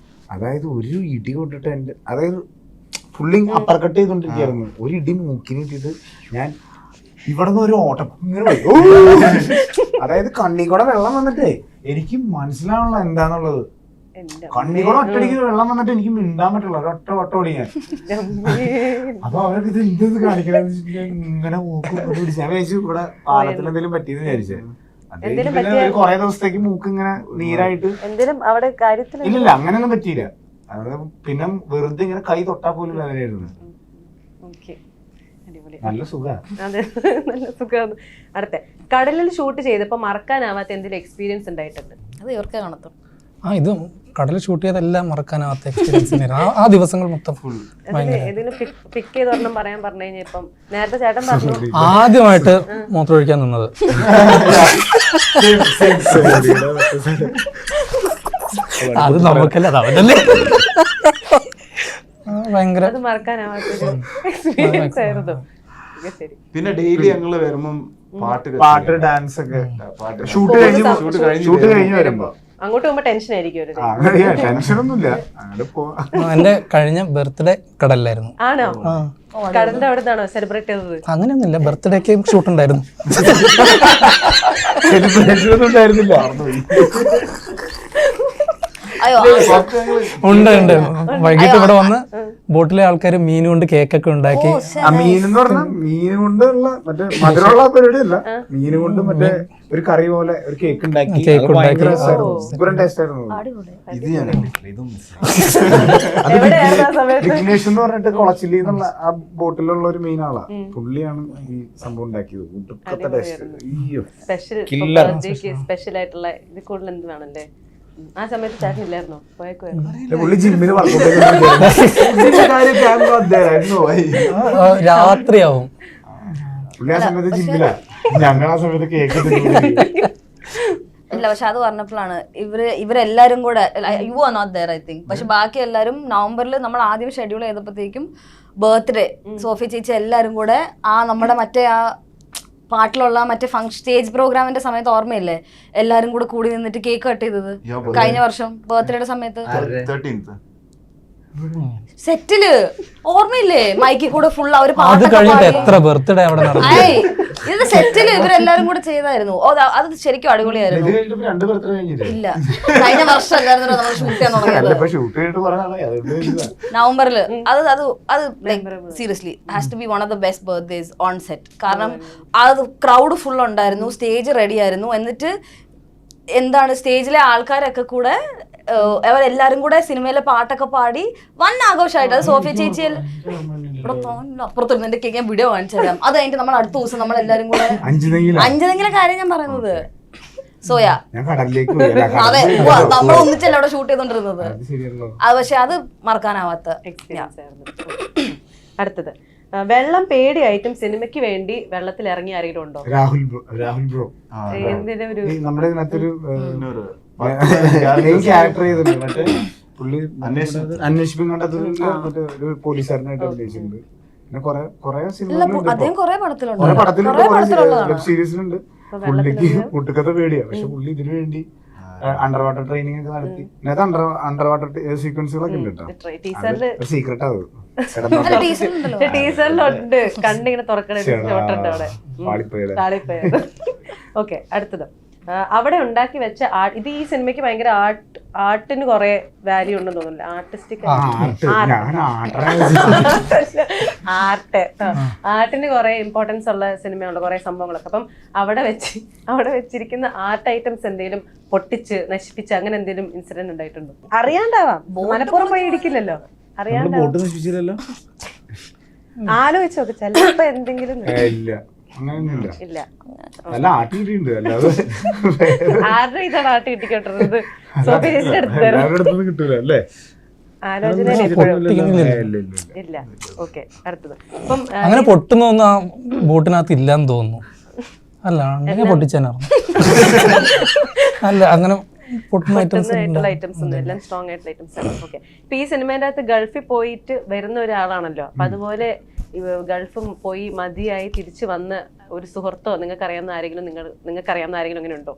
അതായത് ഒരു ഇടി കൊണ്ടിട്ട് എന്റെ അതായത് ഫുള്ളി അപ്പർ കട്ട് ചെയ്തോണ്ടിരിക്കുകയായിരുന്നു. ഒരു ഇടി മൂക്കിന് കിട്ടിയിട്ട് ഞാൻ ഇവിടെ നിന്ന് ഒരു ഓട്ടം ഇങ്ങനെ പോയി. അതായത് കണ്ണി കൂടെ വെള്ളം വന്നിട്ടേ എനിക്ക് മനസ്സിലാവണല്ലോ എന്താന്നുള്ളത്. കണ്ണി കൂടെ ഒറ്റടിക്ക് വെള്ളം വന്നിട്ട് എനിക്ക് മിണ്ടാൻ പറ്റുള്ളൂ. ഒരൊറ്റ ഓട്ടം ഓടിക്കാൻ. അപ്പൊ അവരൊക്കെ ഇത് എന്ത് കാണിക്കണെന്ന് വെച്ചിട്ട് ഇങ്ങനെ മൂക്ക് പിടിച്ച് ഞാൻ വിചാരിച്ചു ഇവിടെ പാലത്തിൽ എന്തെങ്കിലും പറ്റിയെന്ന് വിചാരിച്ചേ. അത് കൊറേ ദിവസത്തേക്ക് മൂക്ക് ഇങ്ങനെ നീരായിട്ട് ഇല്ലില്ല അങ്ങനെയൊന്നും പറ്റിയില്ല. അത് പിന്നെ വെറുതെ ഇങ്ങനെ കൈ തൊട്ടാ പോലും വേദനയായിരുന്നു. നല്ല സുഖമാണ്. അതെ, നല്ല സുഖമാണ്. അടുത്ത കടലിൽ ഷൂട്ട് ചെയ്തപ്പോ മറക്കാനാവാത്ത എന്തെങ്കിലും എക്സ്പീരിയൻസ് ഉണ്ടായിട്ടുണ്ട്? അത് ഇവർക്കേ കാണത്തും. ഇത് കടലിൽ ഷൂട്ട് ചെയ്തെല്ലാം മറക്കാനാവാത്ത എക്സ്പീരിയൻസ് തന്നെയായിരുന്നു. ആ ദിവസങ്ങൾ മൊത്തം ഇതിന് പിക്ക് ചെയ്ത് ഒരെണ്ണം പറയാൻ പറഞ്ഞു കഴിഞ്ഞാൽ ഇപ്പം നേരത്തെ ചേട്ടൻ പറഞ്ഞു ആദ്യമായിട്ട് മൂത്രമൊഴിക്കാൻ നിന്നത് അത് നമുക്കല്ല, അതവനല്ലേ. ഭയങ്കര അത് മറക്കാനാവാത്തൊരു എക്സ്പീരിയൻസ് ആയിരുന്നു. ശരി. പിന്നെ ഡെയിലി ഞങ്ങള് വരുമ്പം പാട്ട് ഡാൻസ് ഒക്കെ ഷൂട്ട് കഴിഞ്ഞ് വരുമ്പോ അങ്ങോട്ട് പോകുമ്പോ ടെൻഷൻ ആയിരിക്കും ഒരു ടെൻഷനൊന്നുമില്ല. അങ്ങോട്ട് പോവാ. എന്റെ കഴിഞ്ഞ ബർത്ത്ഡേ കടലിലായിരുന്നു. ആണോ? കടലിന്റെ അവിടെ നിന്നാണോ സെലിബ്രേറ്റ് ചെയ്തത്? അങ്ങനെയൊന്നുമില്ല, ബർത്ത്ഡേക്ക് ഷൂട്ട് ഉണ്ടായിരുന്നു. സെലിബ്രേഷൻ ഒന്നും ഉണ്ടായിരുന്നില്ല. ഉണ്ട്. വൈകിട്ട് ഇവിടെ വന്ന് ബോട്ടിലെ ആൾക്കാർ മീൻ കൊണ്ട് കേക്കൊക്കെ ഉണ്ടാക്കി. മീൻ എന്ന് പറഞ്ഞാൽ മീൻ കൊണ്ടുള്ള മറ്റേ മധുരമുള്ള പരിപാടി അല്ല, മീൻ കൊണ്ട് മറ്റേ ഒരു കറി പോലെ ഒരു കേക്ക് ഉണ്ടാക്കി. സൂപ്പർ ടേസ്റ്റ് ആയിരുന്നു. ഇത് ഞാൻ ഇതും വിഘ്നേഷ് എന്ന് പറഞ്ഞിട്ട് കൊളച്ചില്ലി എന്നുള്ള ആ ബോട്ടിലുള്ള ഒരു മെയിൻ ആളാ. പുള്ളിയാണ് ഈ സംഭവം ഉണ്ടാക്കിയത്. ഉടുക്കത്തെ ടേസ്റ്റ് സ്പെഷ്യൽ ആയിട്ടുള്ള ഇത് കൂടുതൽ എന്ത് വേണല്ലേ? ആ സമയത്ത് ചേട്ടൻ ഇല്ലായിരുന്നോ? പുള്ളി ജിമ്മിൽ രാത്രിയാവും പുള്ളി ആ സമയത്ത് ജിമ്മിലാ. ഞങ്ങൾ ആ സമയത്ത് കേക്ക് ഇല്ല. പക്ഷെ അത് പറഞ്ഞപ്പോഴാണ് ഇവരെല്ലാരും കൂടെ you are not there I think. പക്ഷെ ബാക്കി എല്ലാരും നവംബറിൽ നമ്മൾ ആദ്യം ഷെഡ്യൂൾ ചെയ്തപ്പോഴത്തേക്കും ബർത്ത്ഡേ സോഫി ചേച്ചി എല്ലാരും കൂടെ ആ നമ്മുടെ മറ്റേ ആ പാട്ടിലുള്ള മറ്റേ സ്റ്റേജ് പ്രോഗ്രാമിന്റെ സമയത്ത് ഓർമ്മയില്ലേ, എല്ലാരും കൂടെ കൂടി നിന്നിട്ട് കേക്ക് കട്ട് ചെയ്തത് കഴിഞ്ഞ വർഷം ബർത്ത്ഡേയുടെ സമയത്ത് 13th സെറ്റില് ഓർമ്മയില്ലേ? മൈക്കിൽ കൂടെ ഫുൾ അവര് അത് കഴിഞ്ഞിട്ട് എത്ര ബർത്ത്ഡേ അവിടെ നടന്നു. ഇത് സെറ്റില് ഇവരെല്ലാരും കൂടെ ചെയ്തായിരുന്നു. അത് ശരിക്കും അടിപൊളിയായിരുന്നു. ഇല്ല, കഴിഞ്ഞ വർഷം അല്ലായിരുന്നു നമ്മൾ ഷൂട്ട് ചെയ്യാൻ തുടങ്ങിയത് നവംബറില്. അത് seriously has to be one of the best birthdays on set. കാരണം അത് ക്രൗഡ് ഫുൾ ഉണ്ടായിരുന്നു, സ്റ്റേജ് റെഡി ആയിരുന്നു. എന്നിട്ട് എന്താണ് സ്റ്റേജിലെ ആൾക്കാരൊക്കെ കൂടെ അവരെല്ലാരും കൂടെ സിനിമയിലെ പാട്ടൊക്കെ പാടി വൻ ആഘോഷമായിട്ട്. അത് സോഫിയ ചേച്ചി അപ്പുറത്തുനിന്ന് എന്റെ കേക്ക് ഞാൻ വീഡിയോ കാണിച്ചു തരാം. അത് കഴിഞ്ഞിട്ട് നമ്മൾ അടുത്ത ദിവസം നമ്മൾ എല്ലാരും കൂടെ അഞ്ചെങ്കിലും കാര്യം ഞാൻ പറയുന്നത് സോയാ അതെ നമ്മൾ ഒന്നിച്ചല്ല അവിടെ ഷൂട്ട് ചെയ്തോണ്ടിരുന്നത്. അത് പക്ഷെ അത് മറക്കാനാവാത്ത എക്സ്പീരിയൻസ് ആയിരുന്നു. അടുത്തത് വെള്ളം പേടിയായിട്ടും സിനിമയ്ക്ക് വേണ്ടി വെള്ളത്തിൽ ഇറങ്ങി ആരെങ്കിലും ഉണ്ടോ? രാഹുൽ ബ്രോ എന്തിനൊരു നമ്മുടെ ഇതിനകത്തൊരു ക്യാരക്ടർ ചെയ്തിട്ടുണ്ട്. മറ്റേ പുള്ളി അന്വേഷിപ്പിക്കും കണ്ടത് മറ്റേ ഒരു പോലീസുകാരനായിട്ട് അഭിനയിച്ചിട്ടുണ്ട്. പിന്നെ കുറെ വെബ് സീരീസിലുണ്ട്. പുള്ളിക്ക് മുട്ടുകഥ പേടിയാ, പക്ഷെ പുള്ളി ഇതിനു വേണ്ടി അണ്ടർ വാട്ടർ ട്രെയിനിങ് ഒക്കെ നടത്തി ഇതിനകത്ത് അണ്ടർ വാട്ടർ സീക്വൻസുകളൊക്കെ ഉണ്ട് കേട്ടോ. ടീച്ചറില് സീക്രട്ട് അത് ടീച്ചറിലുണ്ട് കണ്ടിങ്ങനെ തുറക്കണ ഷോട്ടുണ്ട് അവിടെ പാളിപ്പോയത്. താളിപ്പോയത്. ഓക്കെ, അടുത്തത് അവിടെ ഉണ്ടാക്കി വെച്ച ഇത് ഈ സിനിമയ്ക്ക് ഭയങ്കര ആർട്ടിന് കുറെ വാല്യൂ ഉണ്ടെന്ന് തോന്നുന്നില്ല. ആർട്ടിസ്റ്റിക് ആർട്ടിന് കുറെ ഇമ്പോർട്ടൻസ് ഉള്ള സിനിമയുള്ള കുറെ സംഭവങ്ങളൊക്കെ. അപ്പം അവിടെ വെച്ചിരിക്കുന്ന ആർട്ട് ഐറ്റംസ് എന്തെങ്കിലും പൊട്ടിച്ച് നശിപ്പിച്ച് അങ്ങനെ എന്തെങ്കിലും ഇൻസിഡന്റ് ഉണ്ടായിട്ടുണ്ടോ? അറിയാണ്ടാവാം, മനഃപൂർവ്വം പോയി ഇടിക്കില്ലല്ലോ. അറിയാണ്ടാവാം, ബോട്ട് നശിപ്പിച്ചില്ലല്ലോ. ആലോചിച്ച് നോക്ക്, ചിലപ്പോ എന്തെങ്കിലും ഇല്ല, അങ്ങനെയൊന്നുമില്ല. ഇല്ല. നല്ല ആട്ടിയിട്ടുണ്ട്, അല്ലാതെ ആരുടെ ഇതാണ് ആട്ടി കിട്ടിക്കൊണ്ടിരുന്നത്? എല്ലാവരുടെ അടുത്തൊന്നും കിട്ടൂല അല്ലേ? ആലോചന ഇല്ല. ഓക്കെ, അടുത്തത്. അപ്പം അങ്ങനെ പൊട്ടുന്നൊന്നും ആ ബോട്ടിനകത്ത് ഇല്ലാന്ന് തോന്നുന്നു. അല്ല, അങ്ങനെ പൊട്ടിച്ചാനായിരുന്നു. അല്ല, അങ്ങനെ പൊട്ടുന്ന ഐറ്റംസ് ഐറ്റംസ് ഒന്നും എല്ലാം സ്ട്രോങ് ആയിട്ടുള്ള ഐറ്റംസ് ആണ്. ഓക്കെ, ഇപ്പൊ ഈ സിനിമേന്റെ അകത്ത് ഗൾഫിൽ പോയിട്ട് വരുന്ന ഒരാളാണല്ലോ. അപ്പൊ അതുപോലെ ഗൾഫും പോയി മതിയായി തിരിച്ചു വന്ന ഒരു സുഹൃത്തോ നിങ്ങൾക്ക് അറിയാവുന്ന ആരെങ്കിലും അങ്ങനെ ഉണ്ടോ?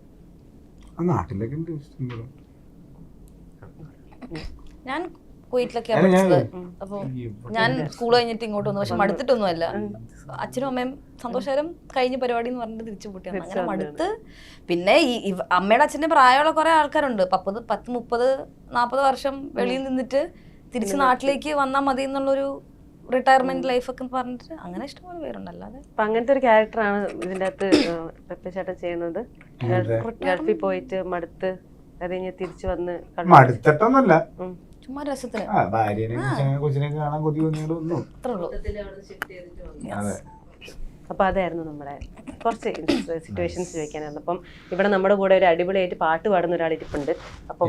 നാട്ടിലൊക്കെ ഉണ്ട്. ഞാൻ കുവൈറ്റിലൊക്കെയാണ് പഠിച്ചത്. അപ്പൊ ഞാൻ സ്കൂൾ കഴിഞ്ഞിട്ട് ഇങ്ങോട്ട് വന്നു. പക്ഷെ മടുത്തിട്ടൊന്നുമല്ല. അച്ഛനും അമ്മയും സന്തോഷകരം കഴിഞ്ഞ പരിപാടി എന്ന് പറഞ്ഞിട്ട് തിരിച്ചു പൂട്ടിയാണ്. അങ്ങനെ മടുത്ത് പിന്നെ ഈ അമ്മയുടെ അച്ഛൻ്റെ പ്രായമുള്ള കുറെ ആൾക്കാരുണ്ട്. 10, 30, 40 വർഷം വെളിയിൽ നിന്നിട്ട് തിരിച്ച് നാട്ടിലേക്ക് വന്നാൽ മതി എന്നുള്ളൊരു റിട്ടയർമെന്റ് ലൈഫൊക്കെ പറഞ്ഞിട്ട് അങ്ങനെ ഇഷ്ടംപോലെ പേരുണ്ട്. അല്ലാതെ അപ്പൊ അങ്ങനത്തെ ഒരു ക്യാരക്ടറാണ് ഇതിന്റെ അകത്ത് പെപ്പ ചേട്ടൻ ചെയ്യുന്നത്. ഗൾഫിൽ പോയിട്ട് മടുത്ത് അത് കഴിഞ്ഞ് തിരിച്ചു വന്ന് മടുത്തിട്ടൊന്നുമല്ല, ചുമ്മാ രസത്തിന് ഭാര്യനെ കൊച്ചിനെ കാണാൻ കൊതി വന്നിട്ടൊന്നും. അത്രേ ഉള്ളൂ. അതെ. അപ്പൊ അതായിരുന്നു നമ്മുടെ കുറച്ച് സിറ്റുവേഷൻസ് ചോദിക്കാനായിരുന്നു. അപ്പം ഇവിടെ നമ്മുടെ കൂടെ ഒരു അടിപൊളിയായിട്ട് പാട്ട് പാടുന്ന ഒരാൾ ഇരിപ്പുണ്ട്. അപ്പം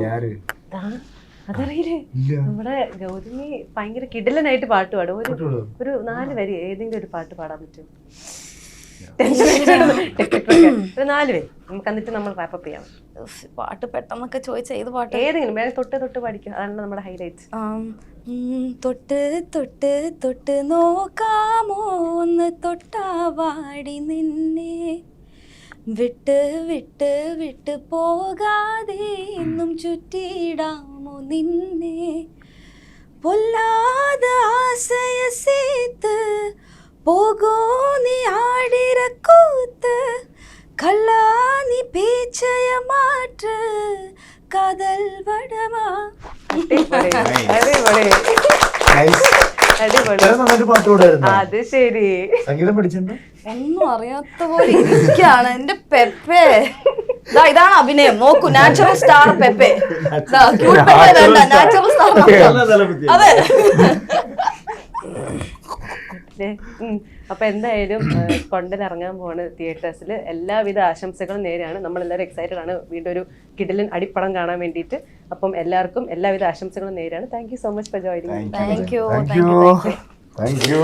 അതറിയില്ലേ, നമ്മുടെ ഗൗതമി ഭയങ്കര കിടിലനായിട്ട് പാട്ട് പാടും. ഒരു 4 വരി ഏതെങ്കിലും ഒരു പാട്ട് പാടാൻ പറ്റും? ഒരു 4 വരി നമുക്ക് എന്നിട്ട് നമ്മൾ റാപ്പപ്പ് ചെയ്യാം. പാട്ട് പെട്ടെന്നൊക്കെ ചോദിച്ച ഏത് പാട്ട്? ഏതെങ്കിലും വേറെ തൊട്ട് പഠിക്കും. അതാണ് നമ്മുടെ ഹൈലൈറ്റ്. തൊട്ട് തൊട്ട് തൊട്ട് നോക്കാമോ ഒന്ന് തൊട്ടാവാടി നിന്നെ, വിട്ട് വിട്ട് വിട്ട് പോകാതെ എന്നും ചുറ്റിയിടാമോ നിന്നെ, പൊല്ലാத ஆசைய சேர்த்து போகோ நீ ஆடிற கூத்து, கல்லானி பேச்சைய மாற்று காதல் வடமா. അത് ശരി. സംഗീതം പഠിച്ചിട്ടുണ്ട്? ഒന്നും അറിയാത്ത പോലെ ഇരിക്കാണ് എന്റെ പെപ്പെ. ഇതാണ് അഭിനയം. നോക്കൂ, natural star Pepe. Natural star. അതെ. അപ്പൊ എന്തായാലും കൊണ്ടനിറങ്ങാൻ പോവാണ് തിയേറ്റേഴ്സിൽ. എല്ലാവിധ ആശംസകളും നേരെയാണ്. നമ്മളെല്ലാവരും എക്സൈറ്റഡ് ആണ് വീണ്ടും ഒരു കിടിലൻ അടിപ്പടം കാണാൻ വേണ്ടിയിട്ട്. അപ്പം എല്ലാവർക്കും എല്ലാവിധ ആശംസകളും നേരെയാണ്. Thank you so much for joining. Thank you. Thank you.